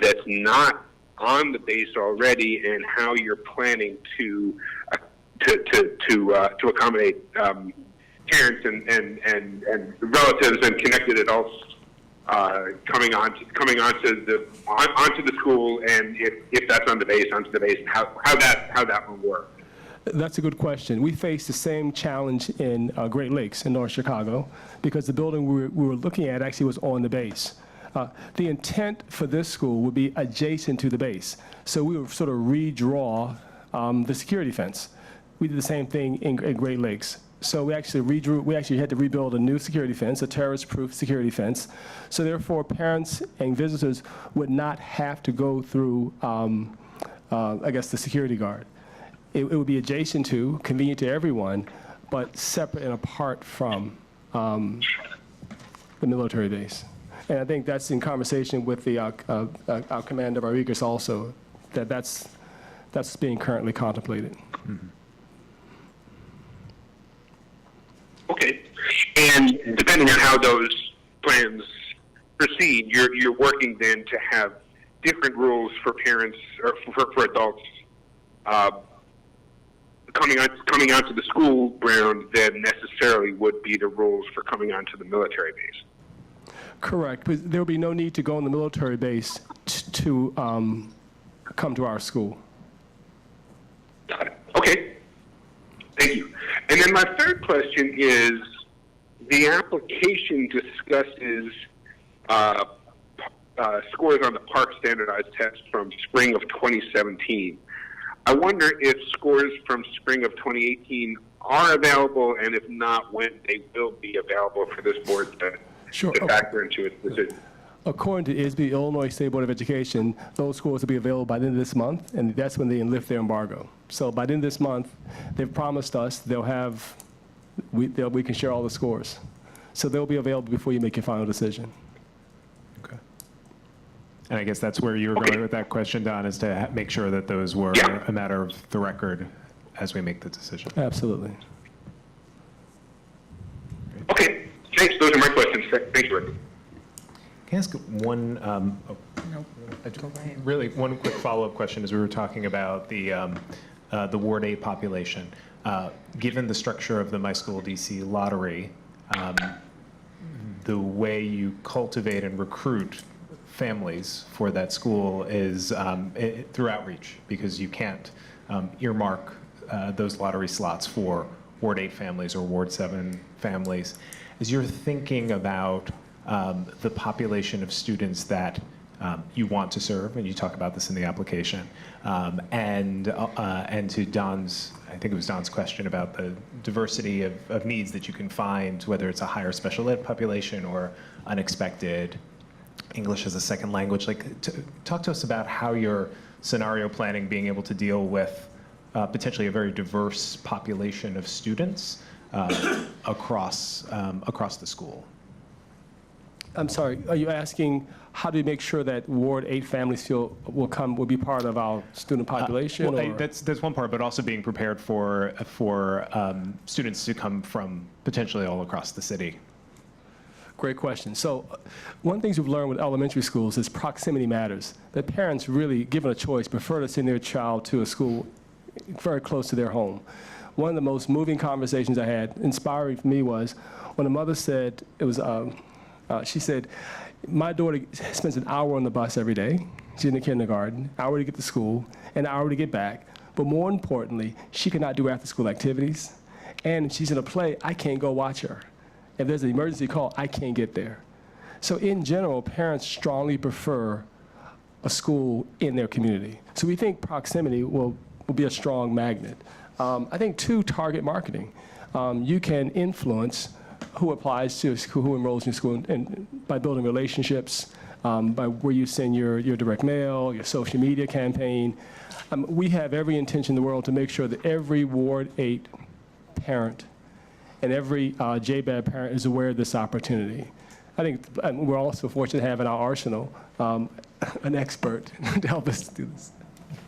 that's not on the base already, and how you're planning to accommodate parents and relatives and connected adults coming onto the school, and if that's on the base, onto the base, and how that will work. That's a good question. We faced the same challenge in Great Lakes in North Chicago because the building we were looking at actually was on the base. The intent for this school would be adjacent to the base. So we would sort of redraw the security fence. We did the same thing in Great Lakes. So we actually had to rebuild a new security fence, a terrorist-proof security fence. So therefore, parents and visitors would not have to go through, I guess, the security guard. It would be adjacent to, convenient to everyone, but separate and apart from the military base. And I think that's in conversation with our commander, Rodriguez, also, that's being currently contemplated. Mm-hmm. Okay, and depending on how those plans proceed, you're working then to have different rules for parents or for adults coming onto the school ground than necessarily would be the rules for coming onto the military base. Correct. There will be no need to go on the military base to come to our school. Got it. Okay. Thank you. And then my third question is, the application discusses scores on the Park Standardized Test from spring of 2017. I wonder if scores from spring of 2018 are available, and if not, when they will be available for this board to factor into its decision. According to ISB, Illinois State Board of Education, those scores will be available by the end of this month, and that's when they lift their embargo. So by the end of this month, they've promised us we can share all the scores. So they'll be available before you make your final decision. Okay. And I guess that's where you were going with that question, Don, is to make sure that those were a matter of the record as we make the decision. Absolutely. Okay, thanks. Those are my questions. Thanks, Rick. Can I ask one, really one quick follow-up question as we were talking about the Ward 8 population. Given the structure of the My School DC lottery, the way you cultivate and recruit families for that school is through outreach, because you can't earmark those lottery slots for Ward 8 families or Ward 7 families. As you're thinking about the population of students that you want to serve, and you talk about this in the application, and to Don's, I think it was Don's question about the diversity of needs that you can find, whether it's a higher special ed population or unexpected English as a second language. Talk to us about how your scenario planning being able to deal with potentially a very diverse population of students across the school. I'm sorry, are you asking how do you make sure that Ward 8 families will be part of our student population? Well, that's one part, but also being prepared for students to come from potentially all across the city. Great question. So one of the things we've learned with elementary schools is proximity matters. That parents really, given a choice, prefer to send their child to a school very close to their home. One of the most moving conversations I had, inspiring for me, was when a mother said, she said, my daughter spends an hour on the bus every day. She's in the kindergarten, an hour to get to school, an hour to get back. But more importantly, she cannot do after-school activities. And if she's in a play, I can't go watch her. If there's an emergency call, I can't get there. So in general, parents strongly prefer a school in their community. So we think proximity will be a strong magnet. I think, too, target marketing. You can influence who applies to who enrolls in your school, and by building relationships, by where you send your direct mail, your social media campaign. We have every intention in the world to make sure that every Ward 8 parent and every JBAB parent is aware of this opportunity. I think we're also fortunate to have in our arsenal an expert to help us do this.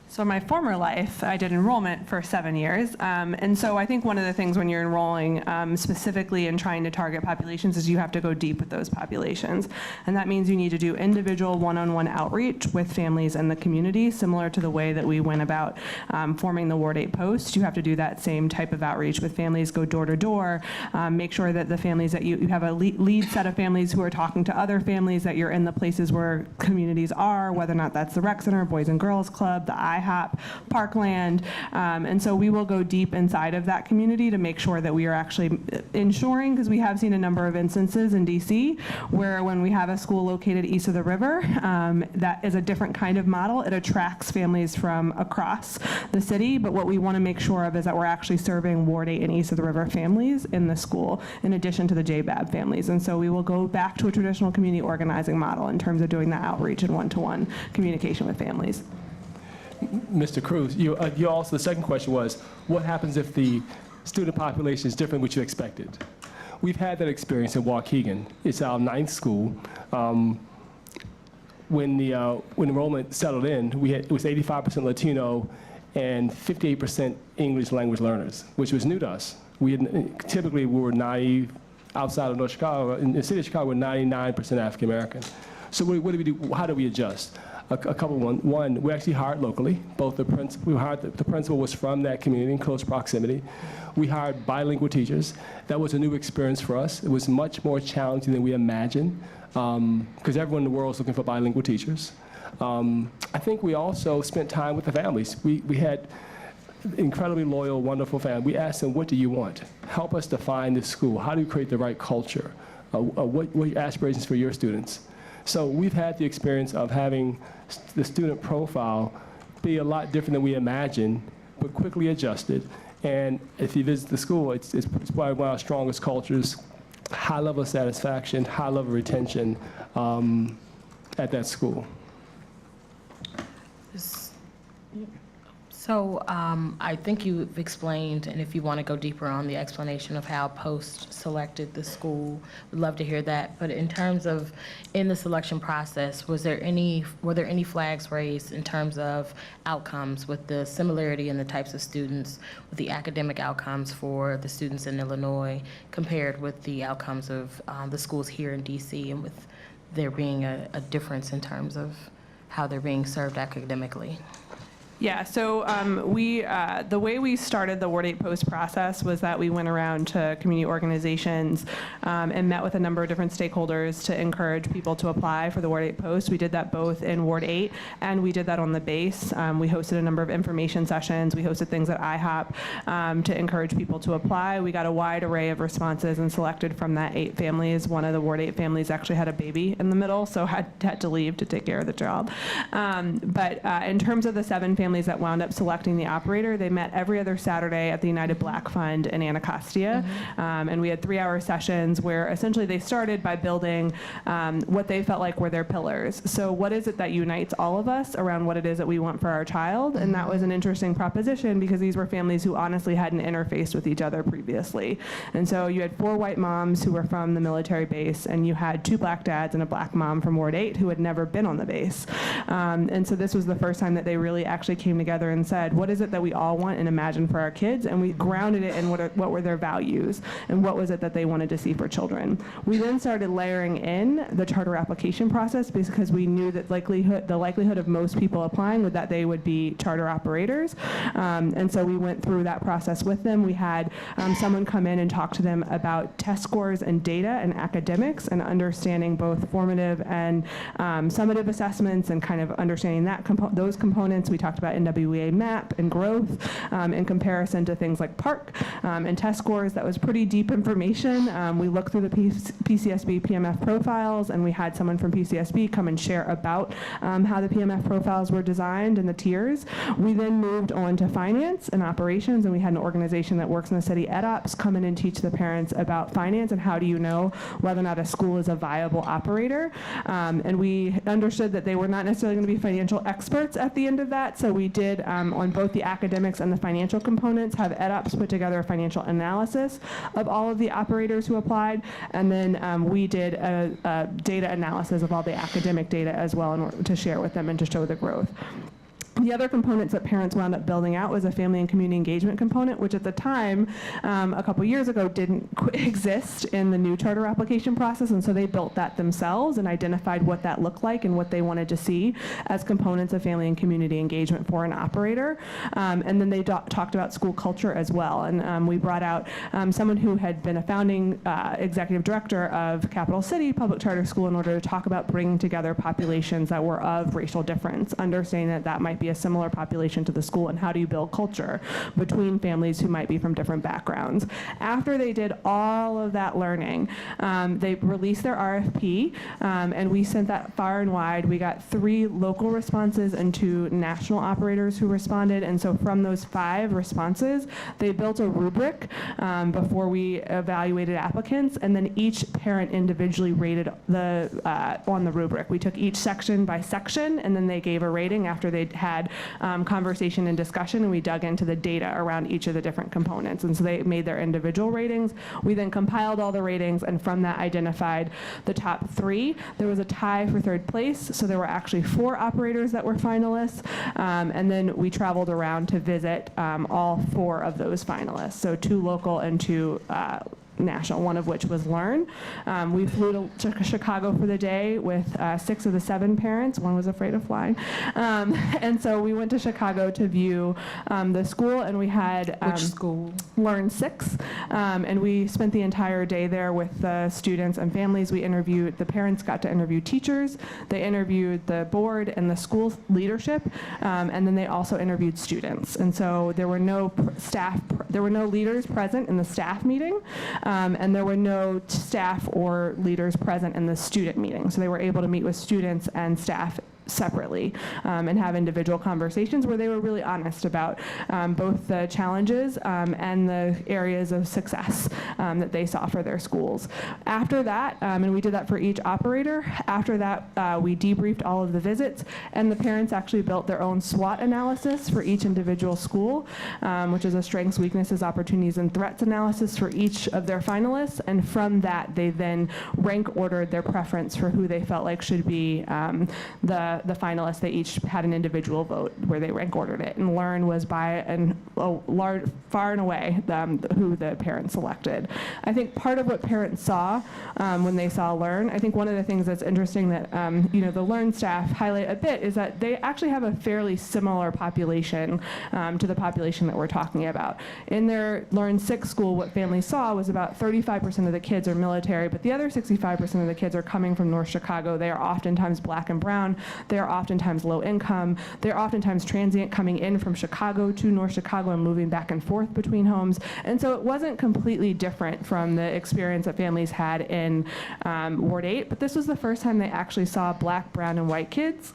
So in my former life, I did enrollment for 7 years. And so I think one of the things when you're enrolling specifically in trying to target populations is you have to go deep with those populations. And that means you need to do individual one-on-one outreach with families in the community, similar to the way that we went about forming the Ward 8 Post. You have to do that same type of outreach with families, go door to door, make sure that the families that you have a lead set of families who are talking to other families, that you're in the places where communities are, whether or not that's the rec center, Boys and Girls Club, the IHOP, Parkland, and so we will go deep inside of that community to make sure that we are actually ensuring, because we have seen a number of instances in DC where when we have a school located east of the river, that is a different kind of model. It attracts families from across the city, but what we want to make sure of is that we're actually serving Ward 8 and east of the river families in the school, in addition to the JBAB families. And so we will go back to a traditional community organizing model in terms of doing that outreach and one-to-one communication with families. Mr. Cruz, you also, the second question was, what happens if the student population is different than what you expected? We've had that experience in Waukegan. It's our 9th school. When enrollment settled in, it was 85% Latino and 58% English language learners, which was new to us. Typically, we were naive outside of North Chicago. In the city of Chicago, we're 99% African American. So what do we do? How do we adjust? A couple. One, we actually hired locally. Both the principal was from that community in close proximity. We hired bilingual teachers. That was a new experience for us. It was much more challenging than we imagined, because everyone in the world is looking for bilingual teachers. I think we also spent time with the families. We had incredibly loyal, wonderful families. We asked them, what do you want? Help us define this school. How do you create the right culture? What are your aspirations for your students? So we've had the experience of having the student profile be a lot different than we imagined, but quickly adjusted. And if you visit the school, it's probably one of our strongest cultures, high level of satisfaction, high level of retention at that school. So I think you've explained, and if you want to go deeper on the explanation of how Post selected the school, we'd love to hear that. But in terms of in the selection process, were there any flags raised in terms of outcomes with the similarity in the types of students, with the academic outcomes for the students in Illinois compared with the outcomes of the schools here in DC, and with there being a difference in terms of how they're being served academically? Yeah, so the way we started the Ward 8 Post process was that we went around to community organizations and met with a number of different stakeholders to encourage people to apply for the Ward 8 Post. We did that both in Ward 8 and we did that on the base. We hosted a number of information sessions. We hosted things at IHOP to encourage people to apply. We got a wide array of responses and selected from that 8 families. One of the Ward 8 families actually had a baby in the middle, so had to leave to take care of the child. But in terms of the 7 families that wound up selecting the operator, they met every other Saturday at the United Black Fund in Anacostia. And we had 3-hour sessions where essentially they started by building what they felt like were their pillars. So what is it that unites all of us around what it is that we want for our child? And that was an interesting proposition because these were families who honestly hadn't interfaced with each other previously. And so you had 4 white moms who were from the military base, and you had 2 black dads and a black mom from Ward 8 who had never been on the base. And so this was the first time that they really actually came together and said, what is it that we all want and imagine for our kids? And we grounded it in what were their values and what was it that they wanted to see for children. We then started layering in the charter application process because we knew that the likelihood of most people applying was that they would be charter operators. And so we went through that process with them. We had someone come in and talk to them about test scores and data and academics and understanding both formative and summative assessments and kind of understanding those components. We talked about NWEA MAP and growth in comparison to things like PARC and test scores. That was pretty deep information. We looked through the PCSB PMF profiles, and we had someone from PCSB come and share about how the PMF profiles were designed and the tiers. We then moved on to finance and operations, and we had an organization that works in the city, EdOps, come in and teach the parents about finance and how do you know whether or not a school is a viable operator. And we understood that they were not necessarily going to be financial experts at the end of that, so we did, on both the academics and the financial components, have EdUps put together a financial analysis of all of the operators who applied, and then we did a data analysis of all the academic data as well in order to share with them and to show the growth. The other components that parents wound up building out was a family and community engagement component, which at the time, a couple years ago, didn't exist in the new charter application process, and so they built that themselves and identified what that looked like and what they wanted to see as components of family and community engagement for an operator. And then they talked about school culture as well, and we brought out someone who had been a founding executive director of Capital City Public Charter School in order to talk about bringing together populations that were of racial difference, understanding that that might be a similar population to the school, and how do you build culture between families who might be from different backgrounds. After they did all of that learning, they released their RFP, and we sent that far and wide. We got 3 local responses and 2 national operators who responded, and so from those 5 responses, they built a rubric before we evaluated applicants, and then each parent individually rated on the rubric. We took each section by section, and then they gave a rating after they'd had conversation and discussion, and we dug into the data around each of the different components. And so they made their individual ratings. We then compiled all the ratings, and from that identified the top 3. There was a tie for 3rd place, so there were actually 4 operators that were finalists. And then we traveled around to visit all 4 of those finalists, so 2 local and 2 national, one of which was Learn. We flew to Chicago for the day with 6 of the 7 parents. One was afraid of flying. And so we went to Chicago to view the school, and we had Which school? Learn 6. And we spent the entire day there with the students and families. We interviewed, the parents got to interview teachers. They interviewed the board and the school leadership, and then they also interviewed students. And so there were no leaders present in the staff meeting. And there were no staff or leaders present in the student meeting. So they were able to meet with students and staff separately and have individual conversations where they were really honest about both the challenges and the areas of success that they saw for their schools. After that, and we did that for each operator, after that we debriefed all of the visits, and the parents actually built their own SWOT analysis for each individual school, which is a strengths, weaknesses, opportunities, and threats analysis for each of their finalists, and from that they then rank ordered their preference for who they felt like should be the finalists. They each had an individual vote where they rank ordered it, and Learn was by far and away who the parents selected. I think part of what parents saw when they saw Learn, I think one of the things that's interesting that the Learn staff highlight a bit is that they actually have a fairly similar population to the population that we're talking about. In their Learn 6 school, what families saw was about 35% of the kids are military, but the other 65% of the kids are coming from North Chicago. They are oftentimes Black and brown. They are oftentimes low income. They're oftentimes transient, coming in from Chicago to North Chicago and moving back and forth between homes. And so it wasn't completely different from the experience that families had in Ward 8, but this was the first time they actually saw Black, brown, and white kids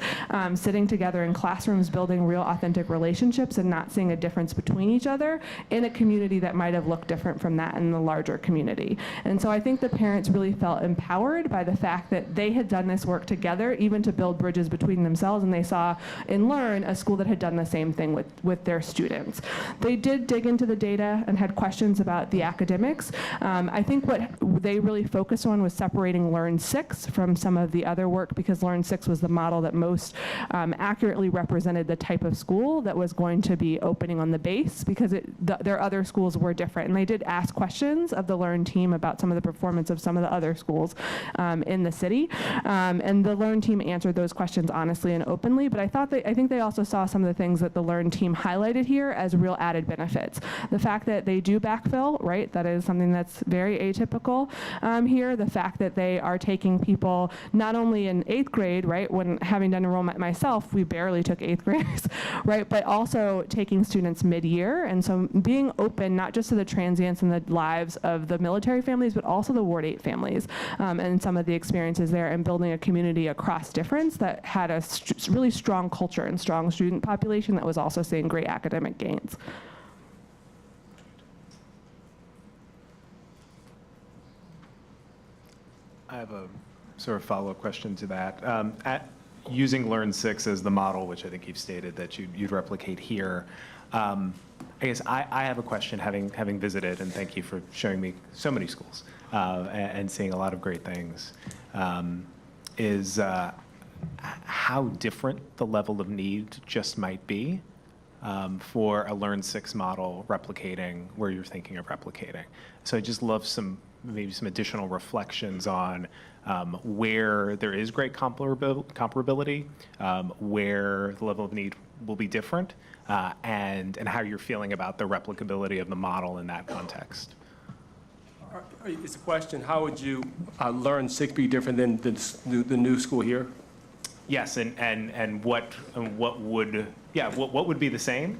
sitting together in classrooms, building real authentic relationships and not seeing a difference between each other in a community that might have looked different from that in the larger community. And so I think the parents really felt empowered by the fact that they had done this work together, even to build bridges between themselves, and they saw in Learn a school that had done the same thing with their students. They did dig into the data and had questions about the academics. I think what they really focused on was separating Learn 6 from some of the other work, because Learn 6 was the model that most accurately represented the type of school that was going to be opening on the base, because their other schools were different. And they did ask questions of the Learn team about some of the performance of some of the other schools in the city. And the Learn team answered those questions honestly and openly, but I think they also saw some of the things that the Learn team highlighted here as real added benefits. The fact that they do backfill, right? That is something that's very atypical here. The fact that they are taking people not only in 8th grade, right? When having done enrollment myself, we barely took 8th graders, right? But also taking students mid-year. And so being open, not just to the transients and the lives of the military families, but also the Ward 8 families and some of the experiences there, and building a community across difference that had a really strong culture and strong student population that was also seeing great academic gains. I have a sort of follow-up question to that. using Learn 6 as the model, which I think you've stated that you'd replicate here. I guess I have a question, having visited, and thank you for showing me so many schools and seeing a lot of great things, is how different the level of need just might be for a Learn 6 model replicating where you're thinking of replicating. So I just love maybe some additional reflections on where there is great comparability, where the level of need will be different, and how you're feeling about the replicability of the model in that context. It's a question, how would you Learn 6 be different than the new school here? Yes, and what would be the same?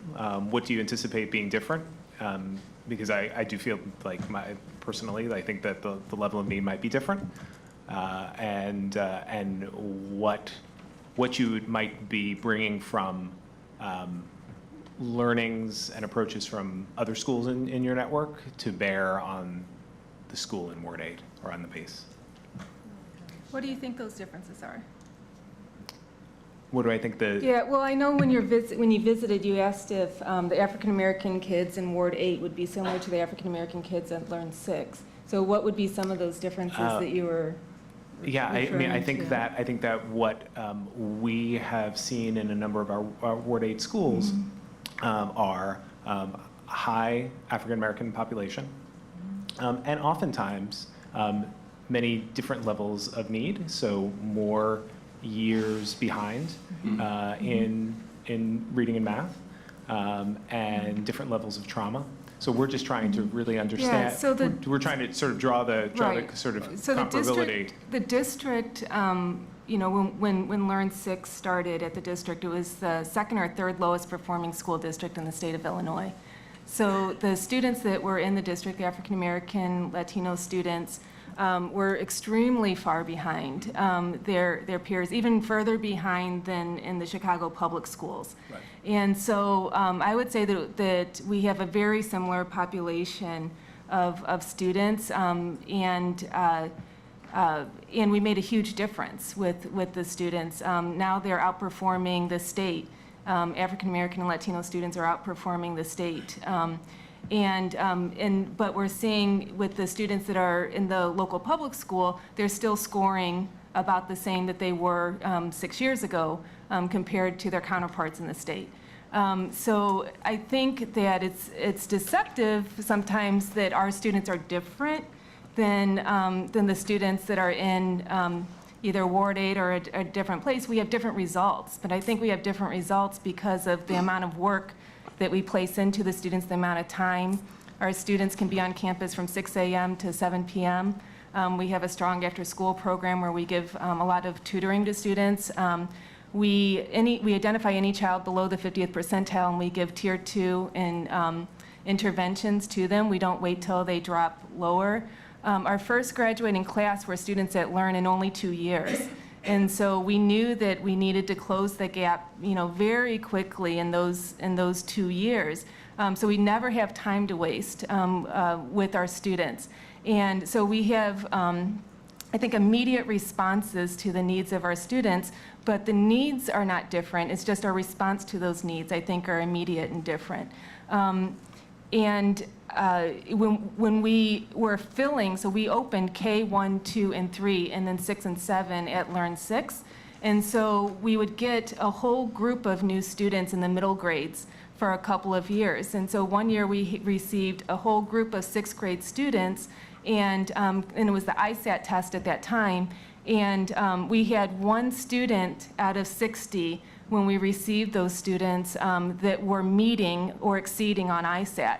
What do you anticipate being different? Because I do feel like personally, I think that the level of need might be different, and what you might be bringing from learnings and approaches from other schools in your network to bear on the school in Ward 8 or on the base. What do you think those differences are? What do I think Yeah, well, I know when you visited, you asked if the African-American kids in Ward 8 would be similar to the African-American kids at Learn 6. So what would be some of those differences that you were Yeah, I think that what we have seen in a number of our Ward 8 schools are high African-American population, and oftentimes many different levels of need, so more years behind in reading and math, and different levels of trauma. So we're just trying to really understand. Yeah, so we're trying to sort of draw the sort of comparability. The district, you know, when Learn 6 started at the district, it was the second or third lowest performing school district in the state of Illinois. So the students that were in the district, the African American, Latino students, were extremely far behind their peers, even further behind than in the Chicago public schools. Right. And so I would say that we have a very similar population of students, and we made a huge difference with the students. Now they're outperforming the state. African American and Latino students are outperforming the state. But we're seeing with the students that are in the local public school, they're still scoring about the same that they were 6 years ago compared to their counterparts in the state. So I think that it's deceptive sometimes that our students are different than the students that are in either Ward 8 or a different place. We have different results, but I think we have different results because of the amount of work that we place into the students, the amount of time. Our students can be on campus from 6 a.m. to 7 p.m. We have a strong after-school program where we give a lot of tutoring to students. We identify any child below the 50th percentile, and we give Tier 2 in interventions to them. We don't wait till they drop lower. Our first graduating class were students that Learn in only 2 years. And so we knew that we needed to close the gap, you know, very quickly in those 2 years. So we never have time to waste with our students. And so we have, I think, immediate responses to the needs of our students, but the needs are not different. It's just our response to those needs, I think, are immediate and different. When we were filling, so we opened K1, 2, and 3, and then 6 and 7 at Learn 6. And so we would get a whole group of new students in the middle grades for a couple of years. And so one year we received a whole group of 6th grade students, and it was the ISAT test at that time. And we had one student out of 60 when we received those students that were meeting or exceeding on ISAT.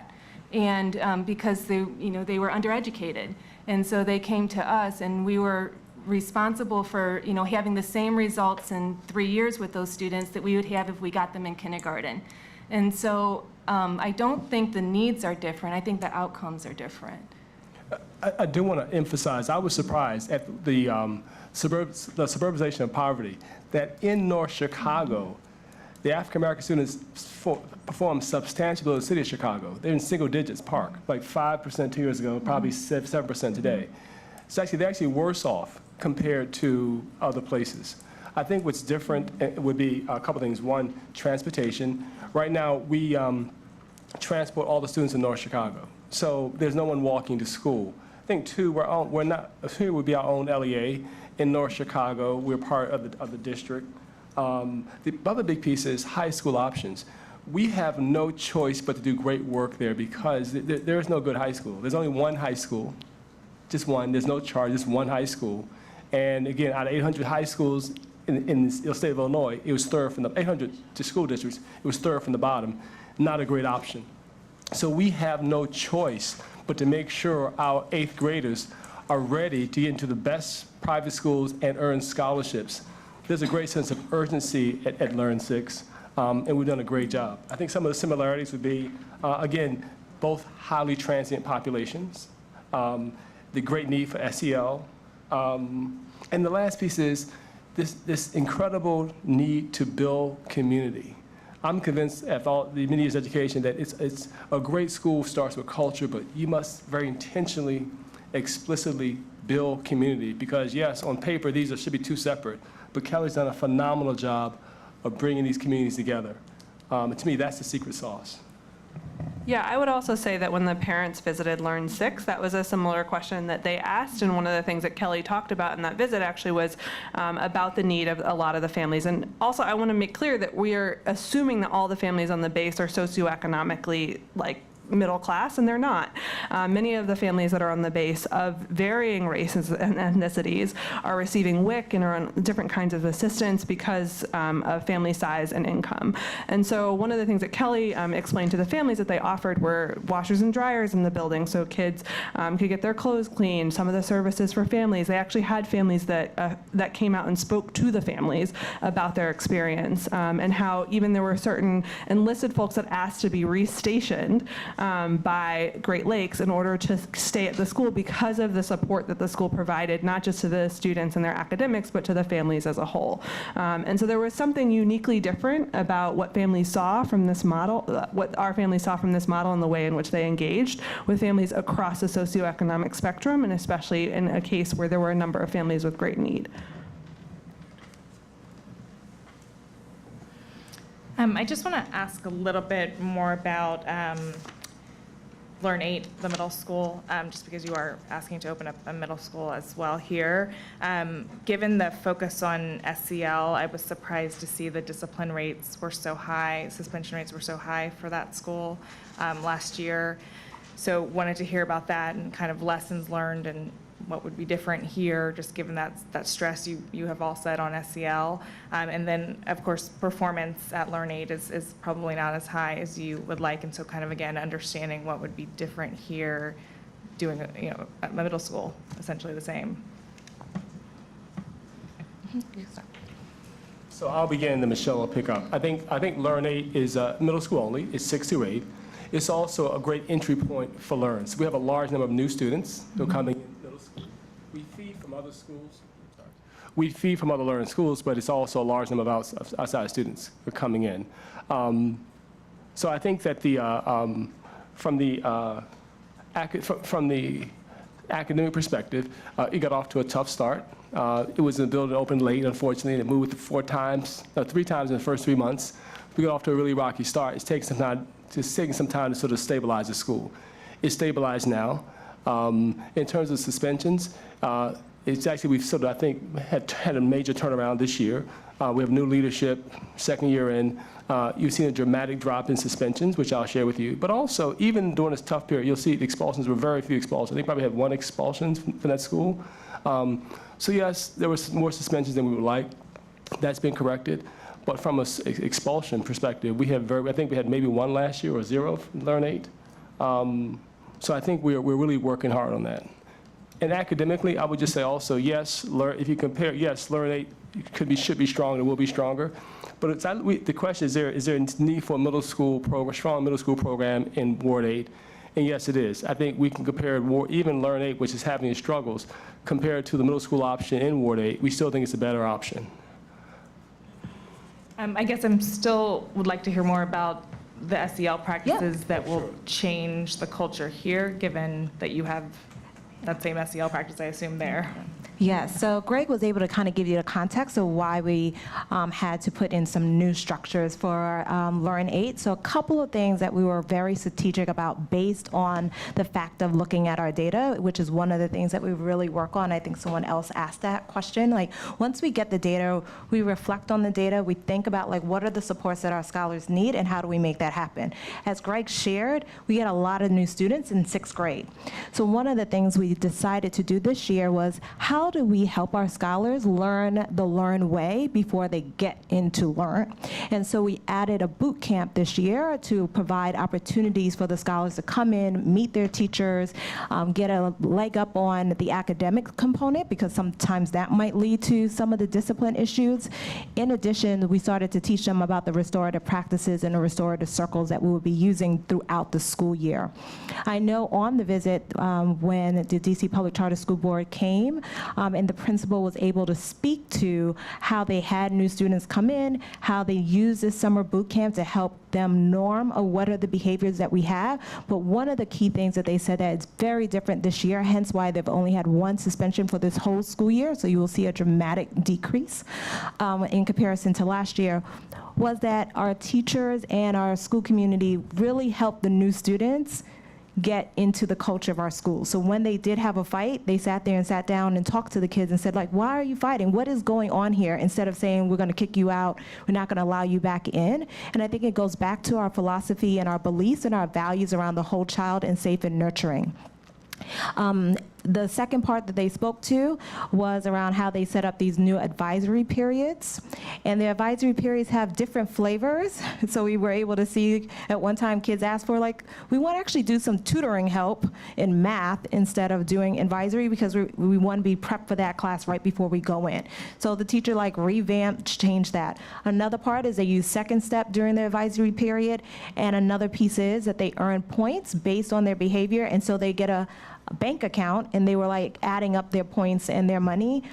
And because they were undereducated. And so they came to us, and we were responsible for, having the same results in 3 years with those students that we would have if we got them in kindergarten. And so I don't think the needs are different. I think the outcomes are different. I do want to emphasize, I was surprised at the suburbanization of poverty, that in North Chicago, the African-American students perform substantially below the city of Chicago. They're in single digits, Park, like 5% 2 years ago, probably 7% today. So they're actually worse off compared to other places. I think what's different would be a couple things. One, transportation. Right now, we transport all the students in North Chicago, so there's no one walking to school. I think two, here would be our own LEA in North Chicago. We're part of the district. The other big piece is high school options. We have no choice but to do great work there because there is no good high school. There's only one high school, just one. There's no charge, just one high school. And again, out of 800 high schools in the state of Illinois, it was third from the 800 school districts. It was third from the bottom. Not a great option. So we have no choice but to make sure our 8th graders are ready to get into the best private schools and earn scholarships. There's a great sense of urgency at Learn 6, and we've done a great job. I think some of the similarities would be, again, both highly transient populations, the great need for SEL, and the last piece is this incredible need to build community. I'm convinced after all the many years of education that it's a great school starts with culture, but you must very intentionally, explicitly build community because yes, on paper, these should be two separate, but Kelly's done a phenomenal job of bringing these communities together. To me, that's the secret sauce. Yeah, I would also say that when the parents visited Learn 6, that was a similar question that they asked, and one of the things that Kelly talked about in that visit actually was about the need of a lot of the families. And also, I want to make clear that we are assuming that all the families on the base are socioeconomically, middle class, and they're not. Many of the families that are on the base of varying races and ethnicities are receiving WIC and are on different kinds of assistance because of family size and income. And so one of the things that Kelly explained to the families that they offered were washers and dryers in the building so kids could get their clothes cleaned, some of the services for families. They actually had families that came out and spoke to the families about their experience and how even there were certain enlisted folks that asked to be restationed by Great Lakes in order to stay at the school because of the support that the school provided, not just to the students and their academics, but to the families as a whole. And so there was something uniquely different about what families saw from this model, what our families saw from this model and the way in which they engaged with families across the socioeconomic spectrum, and especially in a case where there were a number of families with great need. I just want to ask a little bit more about Learn 8, the middle school, just because you are asking to open up a middle school as well here. Given the focus on SEL, I was surprised to see the discipline rates were so high, suspension rates were so high for that school last year. So wanted to hear about that and kind of lessons learned and what would be different here, just given that stress you have all said on SEL. And then, of course, performance at Learn 8 is probably not as high as you would like, and so kind of, again, understanding what would be different here, doing, at my middle school, essentially the same. So I'll begin, and Michelle will pick up. I think Learn 8 is middle school only. It's 6 to 8. It's also a great entry point for Learn. So we have a large number of new students who are coming in middle school. We feed from other schools. We feed from other Learn schools, but it's also a large number of outside students who are coming in. So I think that from the academic perspective, it got off to a tough start. It was in a building that opened late, unfortunately, and it moved 3 times in the first 3 months. We got off to a really rocky start. It's taking some time to sort of stabilize the school. It's stabilized now. In terms of suspensions, it's actually, we've sort of, I think, had a major turnaround this year. We have new leadership, second year in. You've seen a dramatic drop in suspensions, which I'll share with you. But also, even during this tough period, you'll see the expulsions were very few expulsions. They probably had 1 expulsion from that school. So yes, there was more suspensions than we would like. That's been corrected. But from an expulsion perspective, I think we had maybe 1 last year or 0 from Learn 8. So I think we're really working hard on that. And academically, I would just say also, yes, if you compare, yes, Learn 8 should be stronger, will be stronger. But the question is there a need for a strong middle school program in Ward 8? And yes, it is. I think we can compare even Learn 8, which is having its struggles, compared to the middle school option in Ward 8. We still think it's a better option. I guess would like to hear more about the SEL practices that will change the culture here, given that you have that same SEL practice, I assume, there. Yes, so Greg was able to kind of give you the context of why we had to put in some new structures for Learn 8. So a couple of things that we were very strategic about based on the fact of looking at our data, which is one of the things that we really work on. I think someone else asked that question. Like, once we get the data, we reflect on the data, we think about like what are the supports that our scholars need and how do we make that happen. As Greg shared, we had a lot of new students in 6th grade. So one of the things we decided to do this year was how do we help our scholars learn the Learn way before they get into Learn? And so we added a boot camp this year to provide opportunities for the scholars to come in, meet their teachers, get a leg up on the academic component, because sometimes that might lead to some of the discipline issues. In addition, we started to teach them about the restorative practices and the restorative circles that we will be using throughout the school year. I know on the visit when the DC Public Charter School Board came, and the principal was able to speak to how they had new students come in, how they use this summer boot camp to help them norm what are the behaviors that we have. But one of the key things that they said that it's very different this year, hence why they've only had one suspension for this whole school year, so you will see a dramatic decrease in comparison to last year, was that our teachers and our school community really helped the new students get into the culture of our school. So when they did have a fight, they sat there and sat down and talked to the kids and said, like, why are you fighting? What is going on here? Instead of saying, we're going to kick you out, we're not going to allow you back in. And I think it goes back to our philosophy and our beliefs and our values around the whole child and safe and nurturing. The second part that they spoke to was around how they set up these new advisory periods. And the advisory periods have different flavors. So we were able to see at one time kids asked for, like, we want to actually do some tutoring help in math instead of doing advisory, because we want to be prepped for that class right before we go in. So the teacher revamped, changed that. Another part is they use second step during the advisory period. And another piece is that they earn points based on their behavior. And so they get a bank account, and they were adding up their points and their money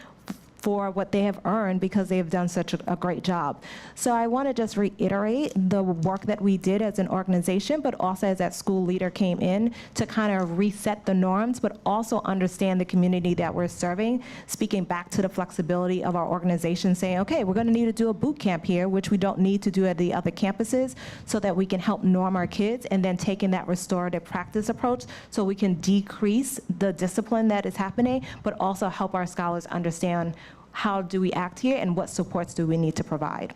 for what they have earned because they have done such a great job. So I want to just reiterate the work that we did as an organization, but also as that school leader came in to kind of reset the norms, but also understand the community that we're serving, speaking back to the flexibility of our organization, saying, okay, we're going to need to do a boot camp here, which we don't need to do at the other campuses, so that we can help norm our kids, and then taking that restorative practice approach so we can decrease the discipline that is happening, but also help our scholars understand how do we act here and what supports do we need to provide.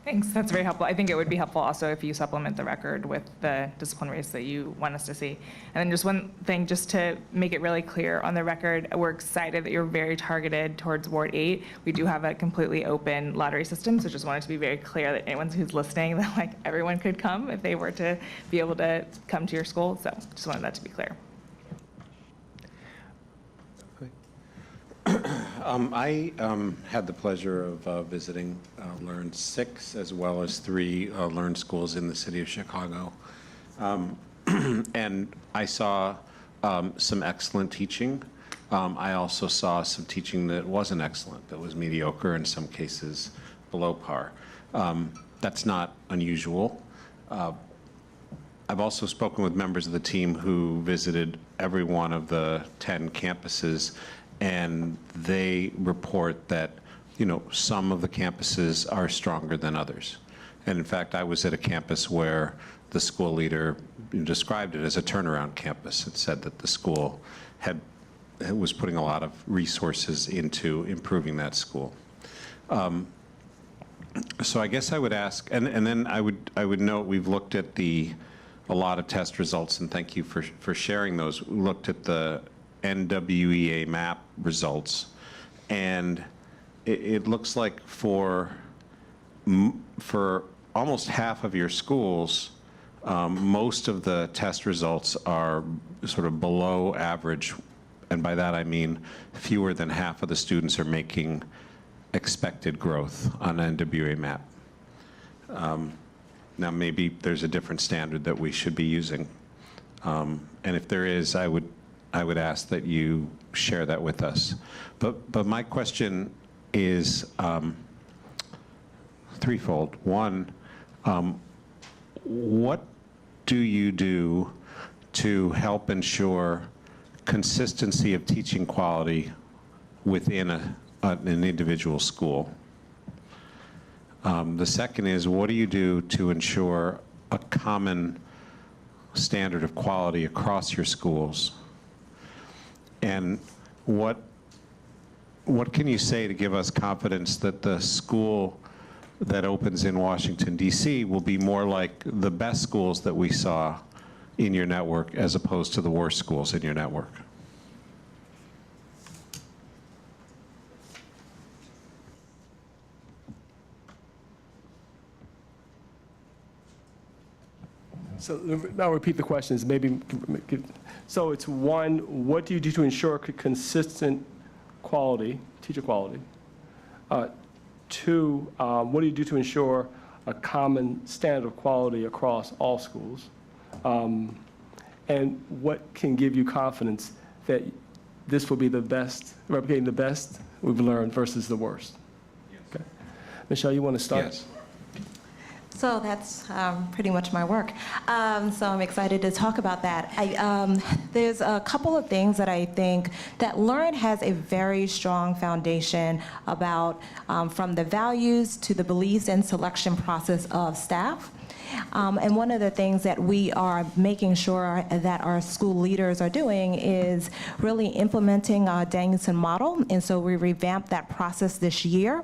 Thanks, that's very helpful. I think it would be helpful also if you supplement the record with the disciplinaries that you want us to see. And then just one thing, just to make it really clear on the record, we're excited that you're very targeted towards Ward 8. We do have a completely open lottery system, so just wanted to be very clear that anyone who's listening, that everyone could come if they were to be able to come to your school. So just wanted that to be clear. I had the pleasure of visiting Learn 6 as well as 3 Learn schools in the city of Chicago. And I saw some excellent teaching. I also saw some teaching that wasn't excellent, that was mediocre, in some cases below par. That's not unusual. I've also spoken with members of the team who visited every one of the 10 campuses, and they report that, some of the campuses are stronger than others. And in fact, I was at a campus where the school leader described it as a turnaround campus. It said that the school was putting a lot of resources into improving that school. So I guess I would ask, and then I would note we've looked at a lot of test results, and thank you for sharing those. We looked at the NWEA map results, and it looks like for almost half of your schools, most of the test results are sort of below average, and by that I mean fewer than half of the students are making expected growth on NWEA map. Now maybe there's a different standard that we should be using, and if there is, I would ask that you share that with us. But my question is threefold. One, what do you do to help ensure consistency of teaching quality within an individual school? The second is, what do you do to ensure a common standard of quality across your schools? And what can you say to give us confidence that the school that opens in Washington, D.C. will be more like the best schools that we saw in your network as opposed to the worst schools in your network? So I'll repeat the questions. So it's one, what do you do to ensure consistent quality, teacher quality? Two, what do you do to ensure a common standard of quality across all schools? And what can give you confidence that this will be the best, replicating the best we've learned versus the worst? Yes. Okay. Michelle, you want to start? Yes. So that's pretty much my work. So I'm excited to talk about that. There's a couple of things that I think that Learn has a very strong foundation about, from the values to the beliefs and selection process of staff. And one of the things that we are making sure that our school leaders are doing is really implementing our Danielson model. And so we revamped that process this year.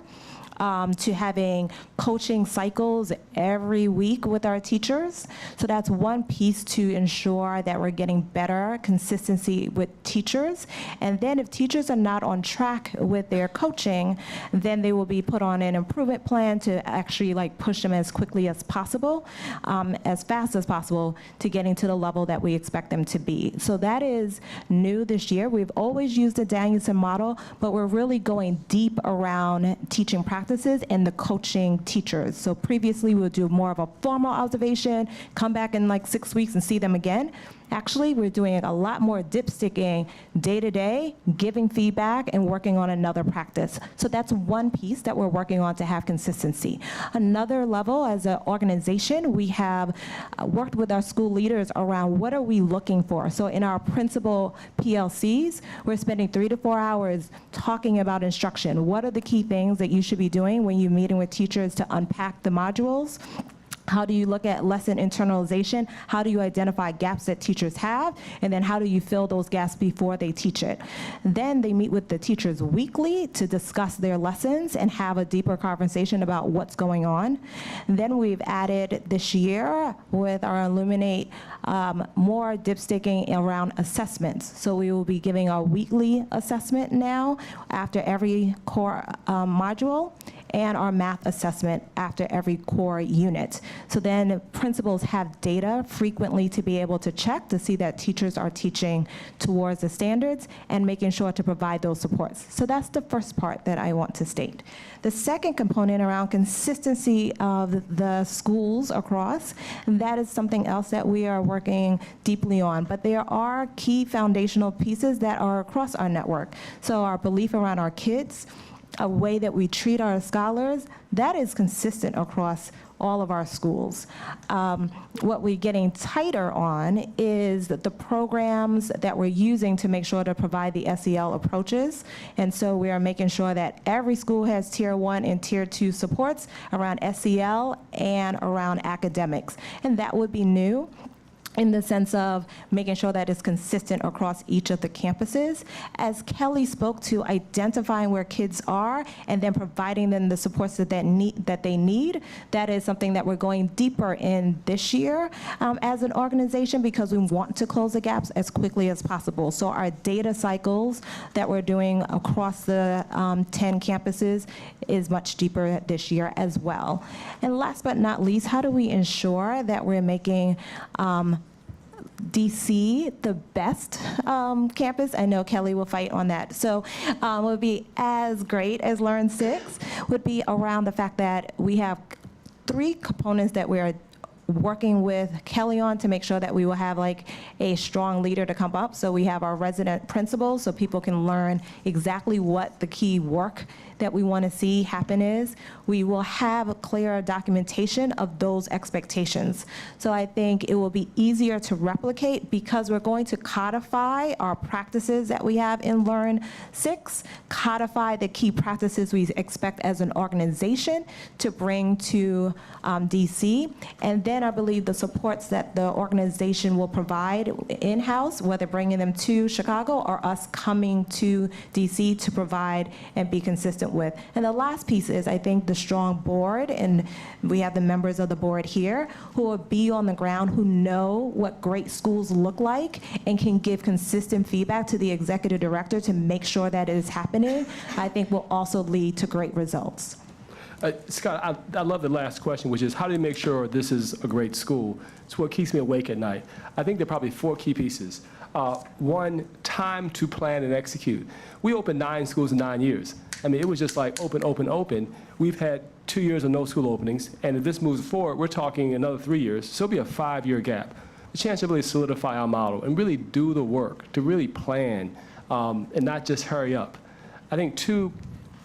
To having coaching cycles every week with our teachers. So that's one piece to ensure that we're getting better consistency with teachers. And then if teachers are not on track with their coaching, then they will be put on an improvement plan to actually push them as quickly as possible, as fast as possible, to getting to the level that we expect them to be. So that is new this year. We've always used the Danielson model, but we're really going deep around teaching practices and the coaching teachers. So previously we would do more of a formal observation, come back in 6 weeks and see them again. Actually, we're doing a lot more dipsticking day to day, giving feedback and working on another practice. So that's one piece that we're working on to have consistency. Another level, as an organization, we have worked with our school leaders around what are we looking for. So in our principal PLCs, we're spending 3 to 4 hours talking about instruction. What are the key things that you should be doing when you're meeting with teachers to unpack the modules? How do you look at lesson internalization? How do you identify gaps that teachers have? And then how do you fill those gaps before they teach it? Then they meet with the teachers weekly to discuss their lessons and have a deeper conversation about what's going on. Then we've added this year with our Illuminate more dipsticking around assessments. So we will be giving a weekly assessment now after every core module, and our math assessment after every core unit. So then principals have data frequently to be able to check to see that teachers are teaching towards the standards and making sure to provide those supports. So that's the first part that I want to state. The second component around consistency of the schools across, and that is something else that we are working deeply on. But there are key foundational pieces that are across our network. So our belief around our kids, a way that we treat our scholars, that is consistent across all of our schools. What we're getting tighter on is the programs that we're using to make sure to provide the SEL approaches. And so we are making sure that every school has Tier 1 and Tier 2 supports around SEL and around academics. And that would be new, in the sense of making sure that it's consistent across each of the campuses. As Kelly spoke to, identifying where kids are and then providing them the supports that they need, that is something that we're going deeper in this year as an organization, because we want to close the gaps as quickly as possible. So our data cycles that we're doing across the 10 campuses is much deeper this year as well. And last but not least, how do we ensure that we're making DC the best campus? I know Kelly will fight on that. So would be as great as Learn 6 would be around the fact that we have 3 components that we are working with Kelly on to make sure that we will have like a strong leader to come up. So we have our resident principals so people can learn exactly what the key work that we want to see happen is. We will have a clear documentation of those expectations. So I think it will be easier to replicate because we're going to codify our practices that we have in Learn 6, codify the key practices we expect as an organization to bring to DC, and then I believe the supports that the organization will provide in-house, whether bringing them to Chicago or us coming to DC to provide and be consistent with. And the last piece is, I think, the strong board, and we have the members of the board here who will be on the ground, who know what great schools look like and can give consistent feedback to the executive director to make sure that it is happening, I think will also lead to great results. Scott, I love the last question, which is how do you make sure this is a great school? It's what keeps me awake at night. I think there are probably 4 key pieces. One, time to plan and execute. We opened 9 schools in 9 years. I mean, it was just like open, open, open. We've had 2 years of no school openings, and if this moves forward, we're talking another 3 years, so it'll be a 5-year gap. The chance to really solidify our model and really do the work, to really plan, and not just hurry up. I think 2,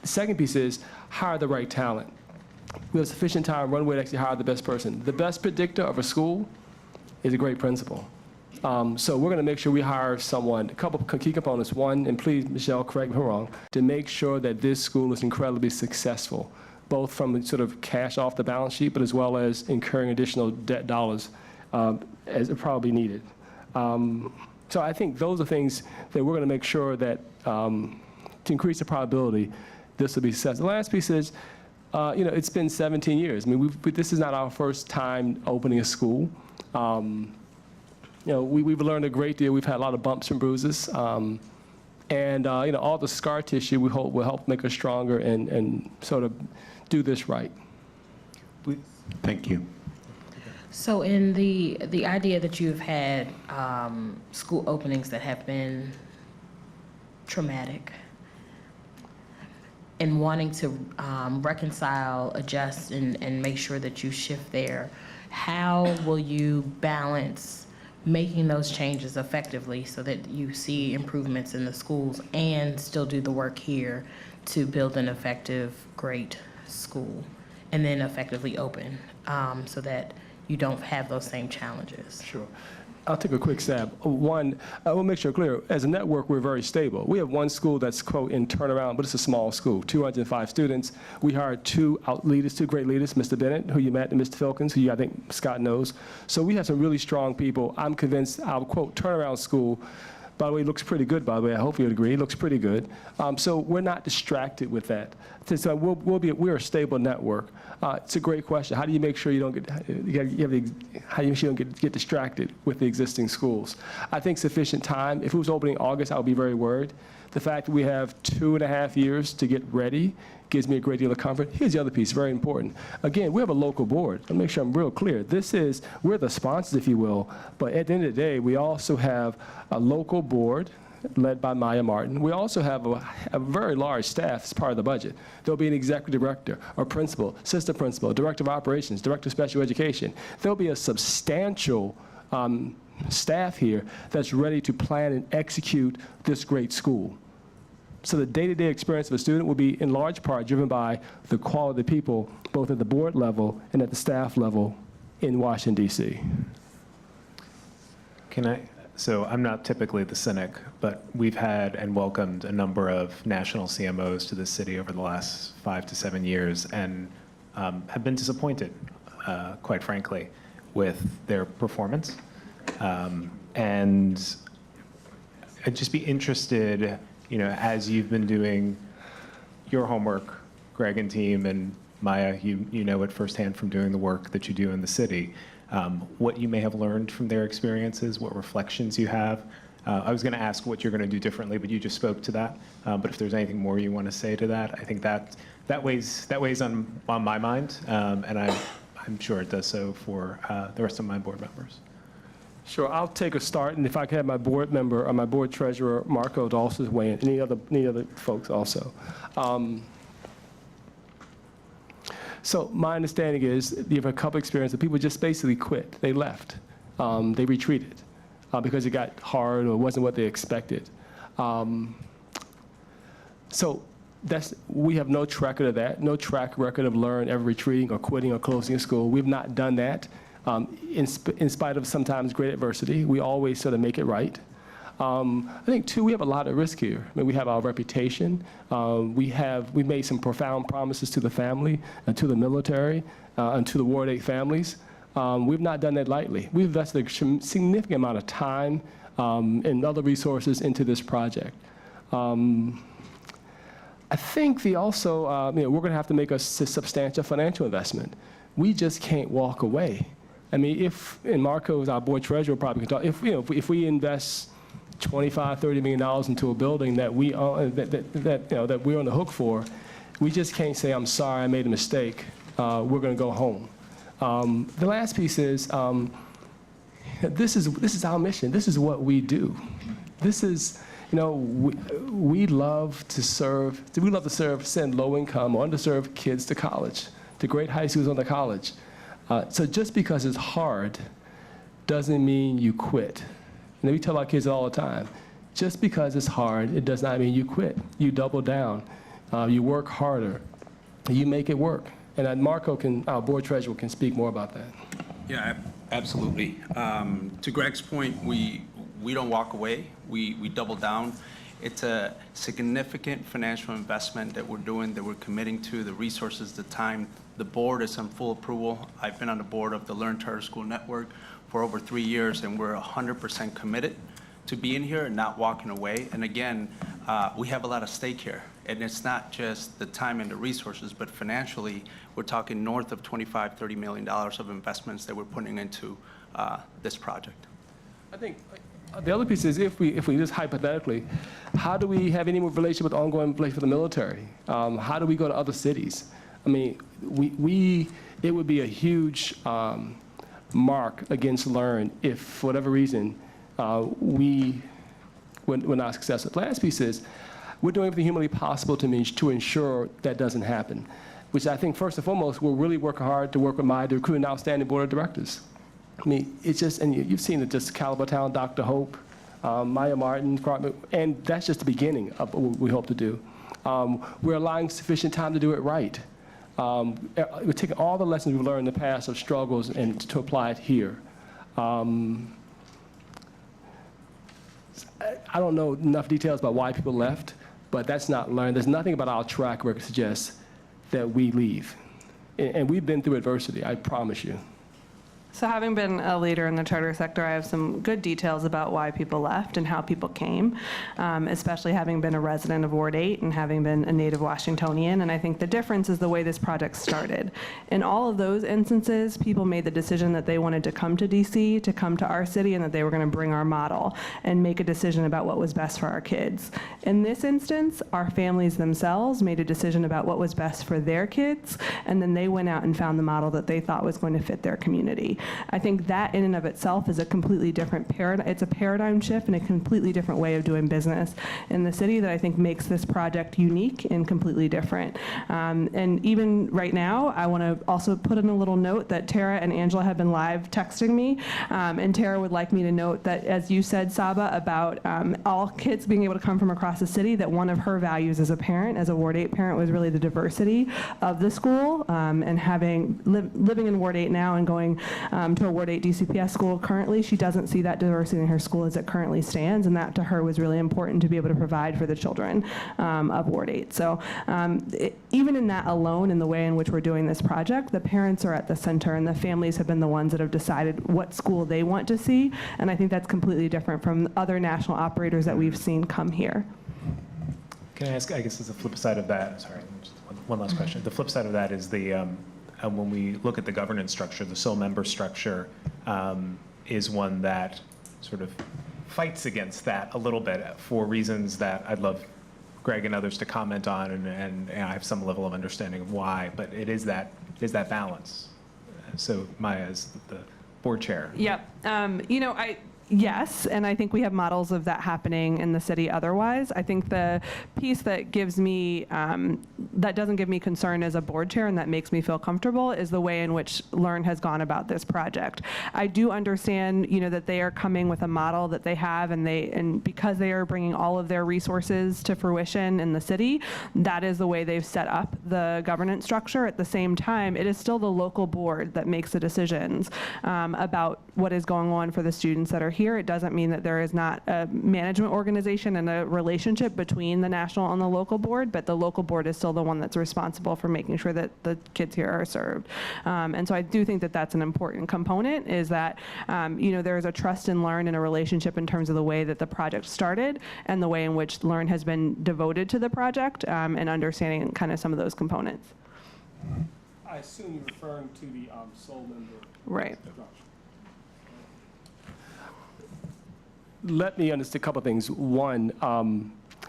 the second piece is hire the right talent. We have sufficient time, runway to actually hire the best person. The best predictor of a school is a great principal. So we're going to make sure we hire someone, a couple of key components. One, and please, Michelle, correct me if I'm wrong, to make sure that this school is incredibly successful, both from sort of cash off the balance sheet, but as well as incurring additional debt dollars as it probably needed. So I think those are things that we're going to make sure that to increase the probability this will be successful. The last piece is, it's been 17 years. I mean, this is not our first time opening a school. We've learned a great deal. We've had a lot of bumps and bruises. And all the scar tissue we hope will help make us stronger and sort of do this right. Thank you. So in the idea that you've had school openings that have been traumatic, and wanting to reconcile, adjust, and make sure that you shift there, how will you balance making those changes effectively so that you see improvements in the schools and still do the work here to build an effective, great school, and then effectively open so that you don't have those same challenges? Sure. I'll take a quick stab. One, I will make sure clear, as a network, we're very stable. We have one school that's, quote, in turnaround, but it's a small school, 205 students. We hired 2 leaders, 2 great leaders, Mr. Bennett, who you met, and Mr. Filkins, who I think Scott knows. So we have some really strong people. I'm convinced our, quote, turnaround school, by the way, looks pretty good, by the way. I hope you would agree. It looks pretty good. So we're not distracted with that. So we're a stable network. It's a great question. How do you make sure you don't get distracted with the existing schools? I think sufficient time. If it was opening August, I would be very worried. The fact that we have 2.5 years to get ready gives me a great deal of comfort. Here's the other piece, very important. Again, we have a local board. Let me make sure I'm real clear. We're the sponsors, if you will, but at the end of the day, we also have a local board led by Maya Martin. We also have a very large staff as part of the budget. There'll be an executive director, a principal, assistant principal, director of operations, director of special education. There'll be a substantial staff here that's ready to plan and execute this great school. So the day-to-day experience of a student will be in large part driven by the quality of the people, both at the board level and at the staff level in Washington, D.C. So I'm not typically the cynic, but we've had and welcomed a number of national CMOs to the city over the last 5 to 7 years and have been disappointed, quite frankly, with their performance. And I'd just be interested, as you've been doing your homework, Greg and team, and Maya, you know it firsthand from doing the work that you do in the city, what you may have learned from their experiences, what reflections you have. I was going to ask what you're going to do differently, but you just spoke to that. But if there's anything more you want to say to that, I think that weighs on my mind, and I'm sure it does so for the rest of my board members. Sure, I'll take a start, and if I could have my board member or my board treasurer, Marco, to also weigh in, any other folks also. So my understanding is you have a couple experiences that people just basically quit. They left. They retreated because it got hard or wasn't what they expected. So we have no track record of that, no track record of Learn ever retreating or quitting or closing a school. We've not done that. In spite of sometimes great adversity, we always sort of make it right. I think, too, we have a lot of risk here. I mean, we have our reputation. We've made some profound promises to the family and to the military and to the Ward 8 families. We've not done that lightly. We've invested a significant amount of time and other resources into this project. I think we're going to have to make a substantial financial investment. We just can't walk away. I mean, and Marco is our board treasurer, probably can talk, if we invest $25, $30 million into a building that we own, that we're on the hook for, we just can't say, I'm sorry, I made a mistake. We're going to go home. The last piece is, this is our mission. This is what we do. This is, we love to send low-income or underserved kids to college, to great high schools on to college. So just because it's hard doesn't mean you quit. And we tell our kids all the time, just because it's hard, it does not mean you quit. You double down. You work harder. You make it work. And Marco, our board treasurer, can speak more about that. Yeah, absolutely. To Greg's point, we don't walk away. We double down. It's a significant financial investment that we're doing, that we're committing to, the resources, the time. The board is on full approval. I've been on the board of the Learn Charter School Network for over 3 years, and we're 100% committed to being here and not walking away. And again, we have a lot of stake here. And it's not just the time and the resources, but financially, we're talking north of $25, $30 million of investments that we're putting into this project. I think the other piece is, if we just hypothetically, how do we have any more relationship with ongoing relationship with the military? How do we go to other cities? I mean, it would be a huge mark against Learn if, for whatever reason, we're not successful. The last piece is, we're doing everything humanly possible to ensure that doesn't happen, which I think, first and foremost, we're really working hard to work with to recruit an outstanding board of directors. I mean, it's just, and you've seen it, just caliber talent, Dr. Hope, Maya Martin, and that's just the beginning of what we hope to do. We're allowing sufficient time to do it right. We're taking all the lessons we've learned in the past of struggles and to apply it here. I don't know enough details about why people left, but that's not learned. There's nothing about our track record that suggests that we leave. And we've been through adversity, I promise you. So having been a leader in the charter sector, I have some good details about why people left and how people came, especially having been a resident of Ward 8 and having been a native Washingtonian. And I think the difference is the way this project started. In all of those instances, people made the decision that they wanted to come to DC, to come to our city, and that they were going to bring our model and make a decision about what was best for our kids. In this instance, our families themselves made a decision about what was best for their kids, and then they went out and found the model that they thought was going to fit their community. I think that in and of itself is a completely different paradigm. It's a paradigm shift and a completely different way of doing business in the city that I think makes this project unique and completely different. And even right now, I want to also put in a little note that Tara and Angela have been live texting me, and Tara would like me to note that, as you said, Saba, about all kids being able to come from across the city, that one of her values as a parent, as a Ward 8 parent, was really the diversity of the school, and living in Ward 8 now and going to a Ward 8 DCPS school currently, she doesn't see that diversity in her school as it currently stands, and that to her was really important to be able to provide for the children of Ward 8. So even in that alone, in the way in which we're doing this project, the parents are at the center and the families have been the ones that have decided what school they want to see, and I think that's completely different from other national operators that we've seen come here. Can I ask, I guess, as a flip side of that, sorry, just one last question. The flip side of that is when we look at the governance structure, the sole member structure is one that sort of fights against that a little bit for reasons that I'd love Greg and others to comment on, and I have some level of understanding of why, but it is that balance. So Maya, as the board chair. Yep. Yes, and I think we have models of that happening in the city otherwise. I think the piece that gives me that doesn't give me concern as a board chair, and that makes me feel comfortable, is the way in which Learn has gone about this project. I do understand, that they are coming with a model that they have, and because they are bringing all of their resources to fruition in the city, that is the way they've set up the governance structure. At the same time, it is still the local board that makes the decisions about what is going on for the students that are here. It doesn't mean that there is not a management organization and a relationship between the national and the local board, but the local board is still the one that's responsible for making sure that the kids here are served. And so I do think that that's an important component, is that, there is a trust in Learn and a relationship in terms of the way that the project started and the way in which Learn has been devoted to the project, and understanding kind of some of those components. I assume you're referring to the sole member. Right. Let me understand a couple of things. One,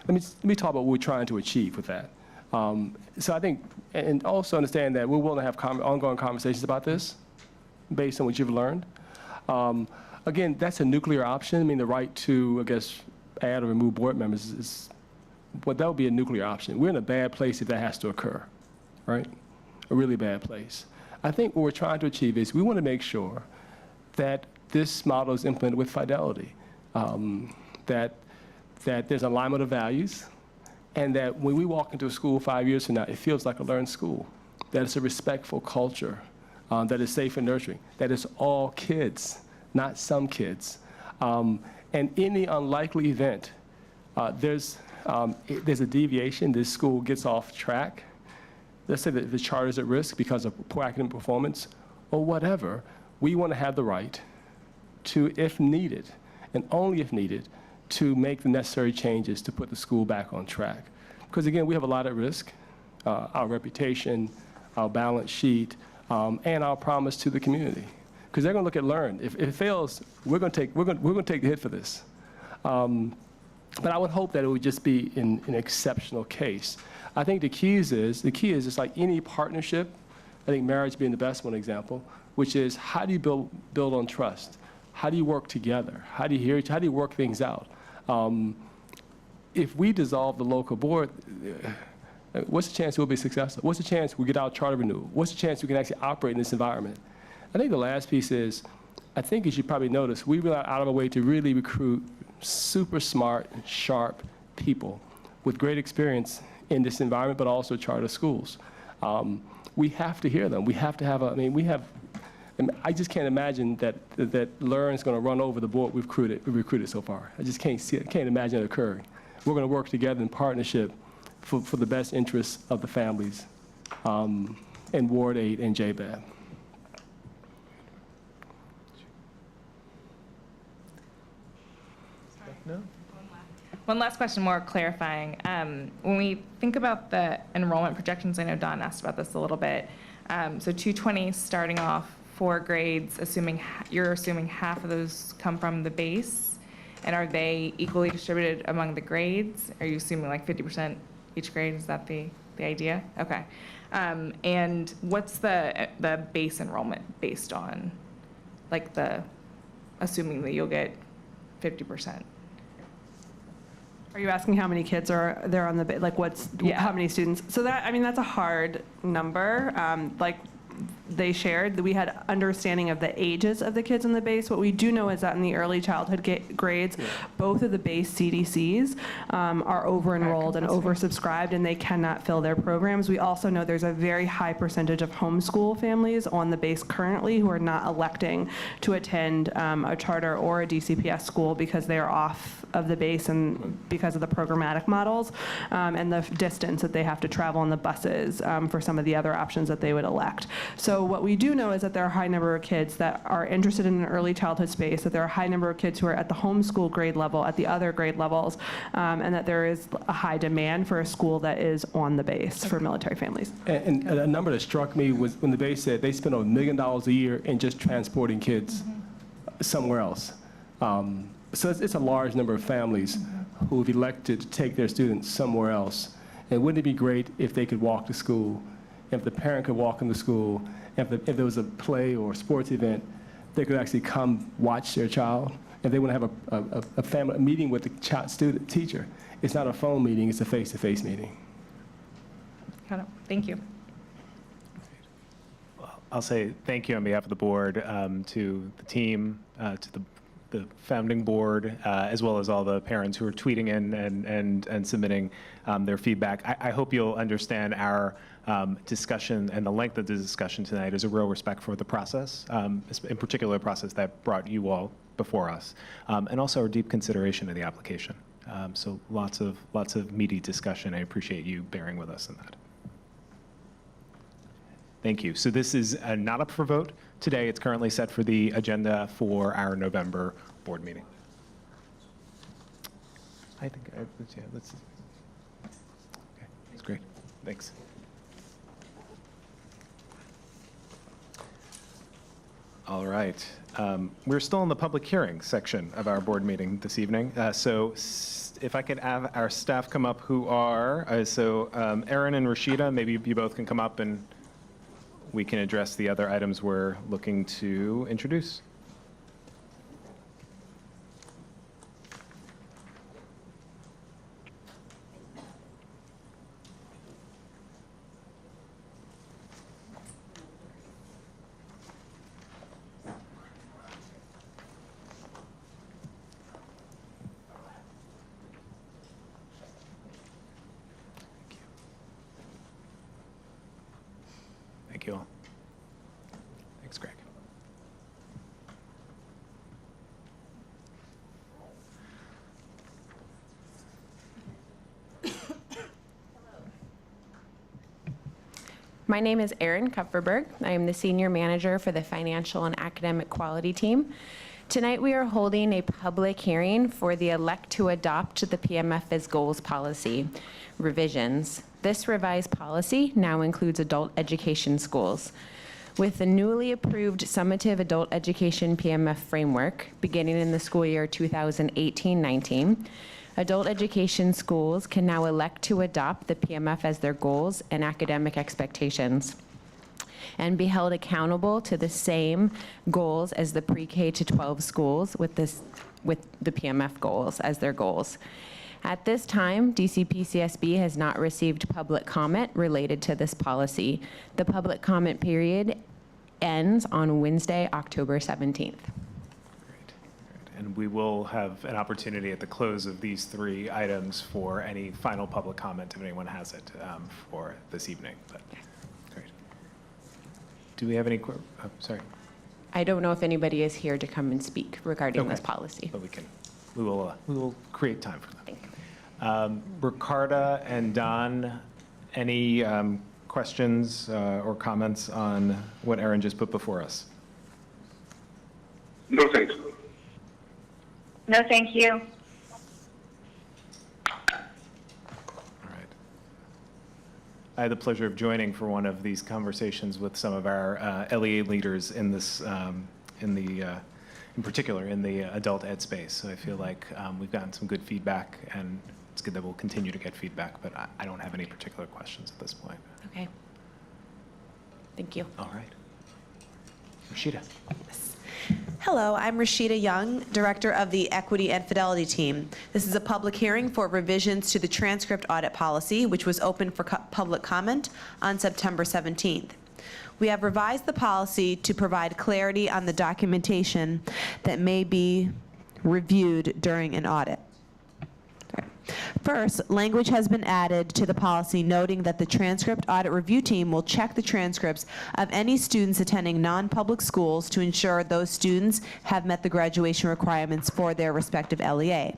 let me talk about what we're trying to achieve with that. So I think, and also understand that we're willing to have ongoing conversations about this based on what you've learned. Again, that's a nuclear option. I mean, the right to, I guess, add or remove board members well, that would be a nuclear option. We're in a bad place if that has to occur, right? A really bad place. I think what we're trying to achieve is we want to make sure that this model is implemented with fidelity, that there's alignment of values, and that when we walk into a school 5 years from now, it feels like a Learn school, that it's a respectful culture, that is safe and nurturing, that it's all kids, not some kids. And in the unlikely event, there's a deviation, this school gets off track, let's say that the charter is at risk because of poor academic performance or whatever, we want to have the right to, if needed, and only if needed, to make the necessary changes to put the school back on track. Because again, we have a lot at risk, our reputation, our balance sheet, and our promise to the community. Because they're going to look at Learn. If it fails, we're going to take the hit for this. But I would hope that it would just be in an exceptional case. I think the key is just like any partnership, I think marriage being the best one example, which is how do you build on trust? How do you work together? How do you work things out? If we dissolve the local board, what's the chance we'll be successful? What's the chance we get our charter renewal? What's the chance we can actually operate in this environment? I think the last piece is, I think as you probably noticed, we went out of our way to really recruit super smart, sharp people with great experience in this environment, but also charter schools. We have to hear them. We have to have I just can't imagine that Learn is going to run over the board we've recruited so far. I just can't imagine it occurring. We're going to work together in partnership for the best interests of the families in Ward 8 and JBAB. No? One last question, more clarifying. When we think about the enrollment projections, I know Don asked about this a little bit. So 220 starting off 4 grades, you're assuming half of those come from the base, and are they equally distributed among the grades? Are you assuming like 50% each grade? Is that the idea? Okay. And what's the base enrollment based on? Like assuming that you'll get 50%. Are you asking how many kids are there on the, how many students? So that's a hard number. Like they shared, we had understanding of the ages of the kids in the base. What we do know is that in the early childhood grades, both of the base CDCs are over-enrolled and oversubscribed, and they cannot fill their programs. We also know there's a very high percentage of homeschool families on the base currently who are not electing to attend a charter or a DCPS school because they are off of the base and because of the programmatic models and the distance that they have to travel on the buses for some of the other options that they would elect. So what we do know is that there are a high number of kids that are interested in an early childhood space, that there are a high number of kids who are at the homeschool grade level, at the other grade levels, and that there is a high demand for a school that is on the base for military families. And a number that struck me was when the base said they spend $1 million a year in just transporting kids somewhere else. So it's a large number of families who have elected to take their students somewhere else. And wouldn't it be great if they could walk to school, if the parent could walk into school, if there was a play or a sports event, they could actually come watch their child. If they want to have a family meeting with the teacher, it's not a phone meeting, it's a face-to-face meeting. Thank you. I'll say thank you on behalf of the board to the team, to the founding board, as well as all the parents who are tweeting in and submitting their feedback. I hope you'll understand our discussion and the length of the discussion tonight is a real respect for the process, in particular the process that brought you all before us, and also our deep consideration of the application. So lots of meaty discussion. I appreciate you bearing with us in that. Thank you. So this is not up for vote today. It's currently set for the agenda for our November board meeting. I think, yeah, let's, okay, that's great. Thanks. All right. We're still in the public hearing section of our board meeting this evening. So if I could have our staff come up who are, Erin and Rashida, maybe you both can come up and we can address the other items we're looking to introduce. Thank you all. Thanks, Greg. My name is Erin Kupferberg. I am the Senior Manager for the Financial and Academic Quality Team. Tonight we are holding a public hearing for the Elect to Adopt the PMF as Goals policy revisions. This revised policy now includes adult education schools. With the newly approved summative adult education PMF framework beginning in the school year 2018-19, adult education schools can now elect to adopt the PMF as their goals and academic expectations and be held accountable to the same goals as the pre-K to 12 schools with the PMF goals as their goals. At this time, DC PCSB has not received public comment related to this policy. The public comment period ends on Wednesday, October 17th. And we will have an opportunity at the close of these three items for any final public comment if anyone has it for this evening. But, great. Do we have any, oh, sorry. I don't know if anybody is here to come and speak regarding this policy. But we will create time for that. Ricarda and Don, any questions or comments on what Erin just put before us? No, thanks. No, thank you. All right. I had the pleasure of joining for one of these conversations with some of our LEA leaders in this, in particular in the adult ed space. So I feel like we've gotten some good feedback, and it's good that we'll continue to get feedback, but I don't have any particular questions at this point. Okay. Thank you. All right. Rashida. Hello, I'm Rashida Young, Director of the Equity and Fidelity Team. This is a public hearing for revisions to the transcript audit policy, which was open for public comment on September 17th. We have revised the policy to provide clarity on the documentation that may be reviewed during an audit. First, language has been added to the policy noting that the transcript audit review team will check the transcripts of any students attending non-public schools to ensure those students have met the graduation requirements for their respective LEA.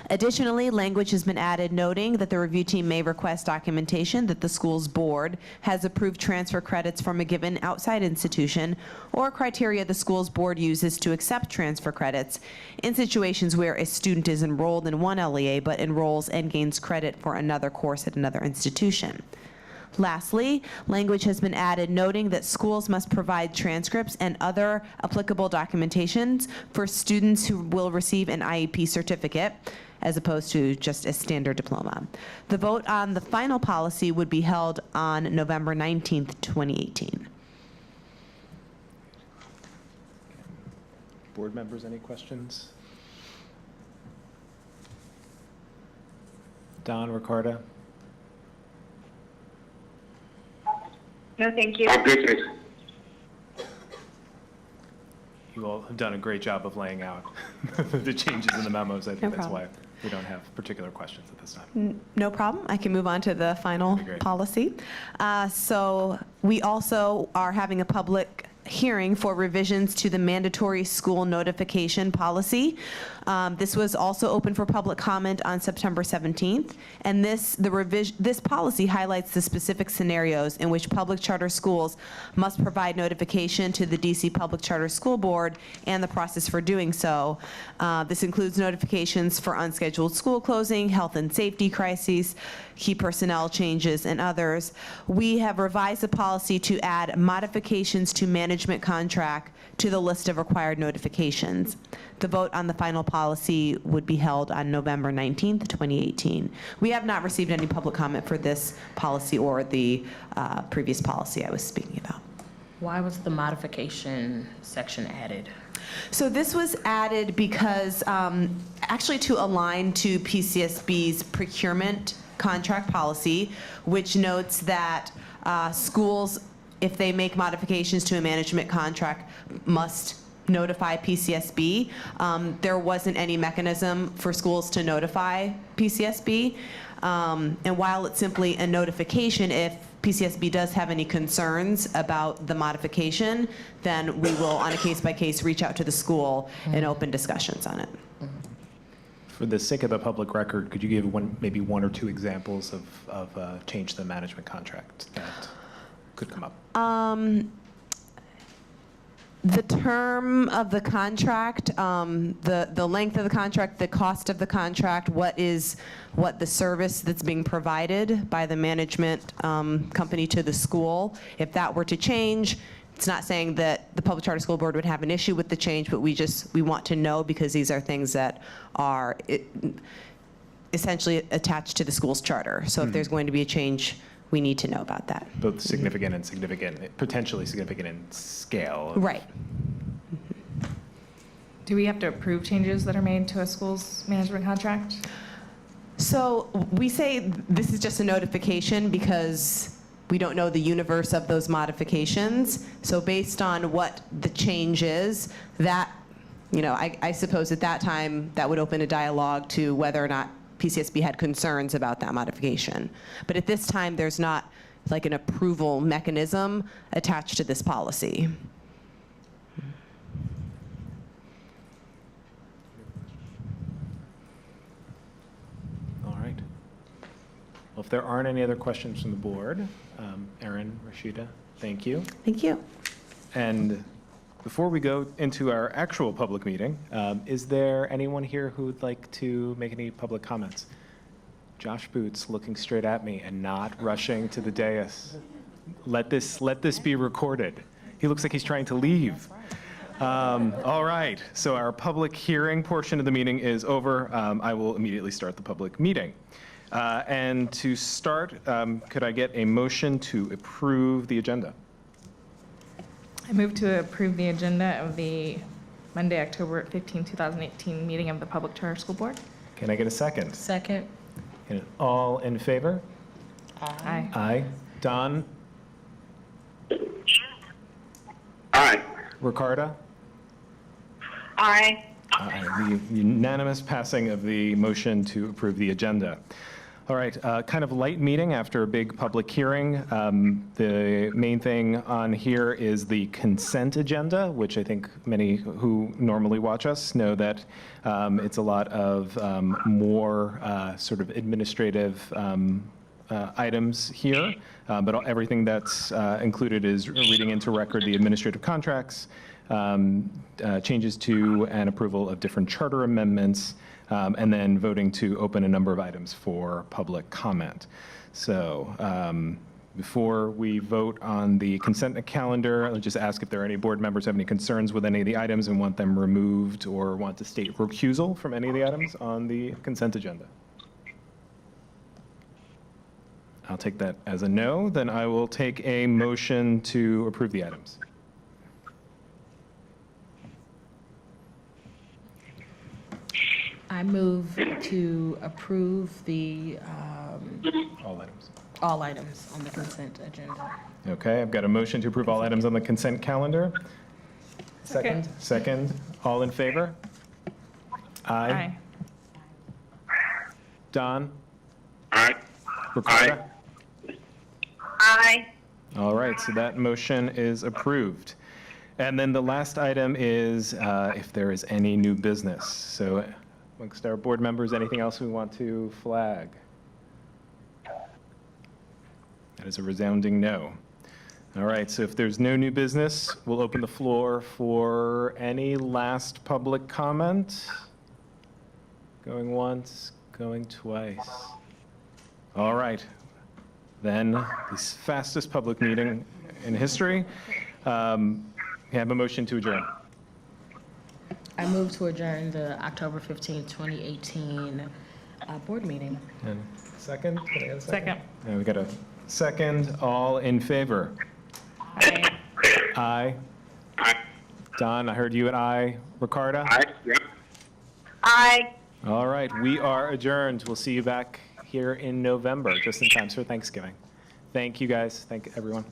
Additionally, language has been added noting that the review team may request documentation that the school's board has approved transfer credits from a given outside institution or criteria the school's board uses to accept transfer credits in situations where a student is enrolled in one LEA but enrolls and gains credit for another course at another institution. Lastly, language has been added noting that schools must provide transcripts and other applicable documentations for students who will receive an IEP certificate, as opposed to just a standard diploma. The vote on the final policy would be held on November 19th, 2018. Board members, any questions? Don, Ricarda? No, thank you. I'm good, thanks. You all have done a great job of laying out the changes in the memos. I think No that's problem. why we don't have particular questions at this time. No problem. I can move on to the final policy. So we also are having a public hearing for revisions to the mandatory school notification policy. This was also open for public comment on September 17th, and this policy highlights the specific scenarios in which public charter schools must provide notification to the DC Public Charter School Board and the process for doing so. This includes notifications for unscheduled school closing, health and safety crises, key personnel changes, and others. We have revised the policy to add modifications to management contract to the list of required notifications. The vote on the final policy would be held on November 19th, 2018. We have not received any public comment for this policy or the previous policy I was speaking about. Why was the modification section added? So this was added because actually to align to PCSB's procurement contract policy, which notes that schools, if they make modifications to a management contract, must notify PCSB. There wasn't any mechanism for schools to notify PCSB. And while it's simply a notification, if PCSB does have any concerns about the modification, then we will, on a case-by-case, reach out to the school and open discussions on it. For the sake of the public record, could you give maybe one or two examples of change to the management contract that could come up? The term of the contract, the length of the contract, the cost of the contract, what the service that's being provided by the management company to the school. If that were to change, it's not saying that the Public Charter School Board would have an issue with the change, but we want to know because these are things that are essentially attached to the school's charter. So if there's going to be a change, we need to know about that. Both significant and significant, potentially significant in scale. Right. Do we have to approve changes that are made to a school's management contract? So we say this is just a notification because we don't know the universe of those modifications. So based on what the change is, that, I suppose at that time that would open a dialogue to whether or not PCSB had concerns about that modification. But at this time, there's not like an approval mechanism attached to this policy. All right. Well, if there aren't any other questions from the board, Erin, Rashida, thank you. Thank you. And before we go into our actual public meeting, is there anyone here who would like to make any public comments? Josh Boots looking straight at me and not rushing to the dais. Let this be recorded. He looks like he's trying to leave. All right, so our public hearing portion of the meeting is over. I will immediately start the public meeting. And to start, could I get a motion to approve the agenda? I move to approve the agenda of the Monday, October 15, 2018 meeting of the Public Charter School Board. Can I get a second? Second. And all in favor? Aye. Aye. Don? Aye. Ricarda? Aye. Aye. The unanimous passing of the motion to approve the agenda. All right, kind of light meeting after a big public hearing. The main thing on here is the consent agenda, which I think many who normally watch us know that it's a lot of more sort of administrative items here, but everything that's included is reading into record the administrative contracts, changes to and approval of different charter amendments, and then voting to open a number of items for public comment. So before we vote on the consent calendar, I'll just ask if there are any board members who have any concerns with any of the items and want them removed or want to state recusal from any of the items on the consent agenda. I'll take that as a no. Then I will take a motion to approve the items. I move to approve the All items. all items on the consent agenda. Okay, I've got a motion to approve all items on the consent calendar. Second. Second. All in favor? Aye. Don? Aye. Ricarda? Aye. All right, so that motion is approved. And then the last item is if there is any new business. So amongst our board members, anything else we want to flag? That is a resounding no. All right, so if there's no new business, we'll open the floor for any last public comment. Going once, going twice. All right, then the fastest public meeting in history. We have a motion to adjourn. I move to adjourn the October 15, 2018 board meeting. And second? Can I get a second? Second. And we got a second. All in favor? Aye. Aye. Aye. Don, I heard you at aye. Ricarda? Aye. Yep. Aye. All right, we are adjourned. We'll see you back here in November, just in time for Thanksgiving. Thank you, guys. Thank everyone.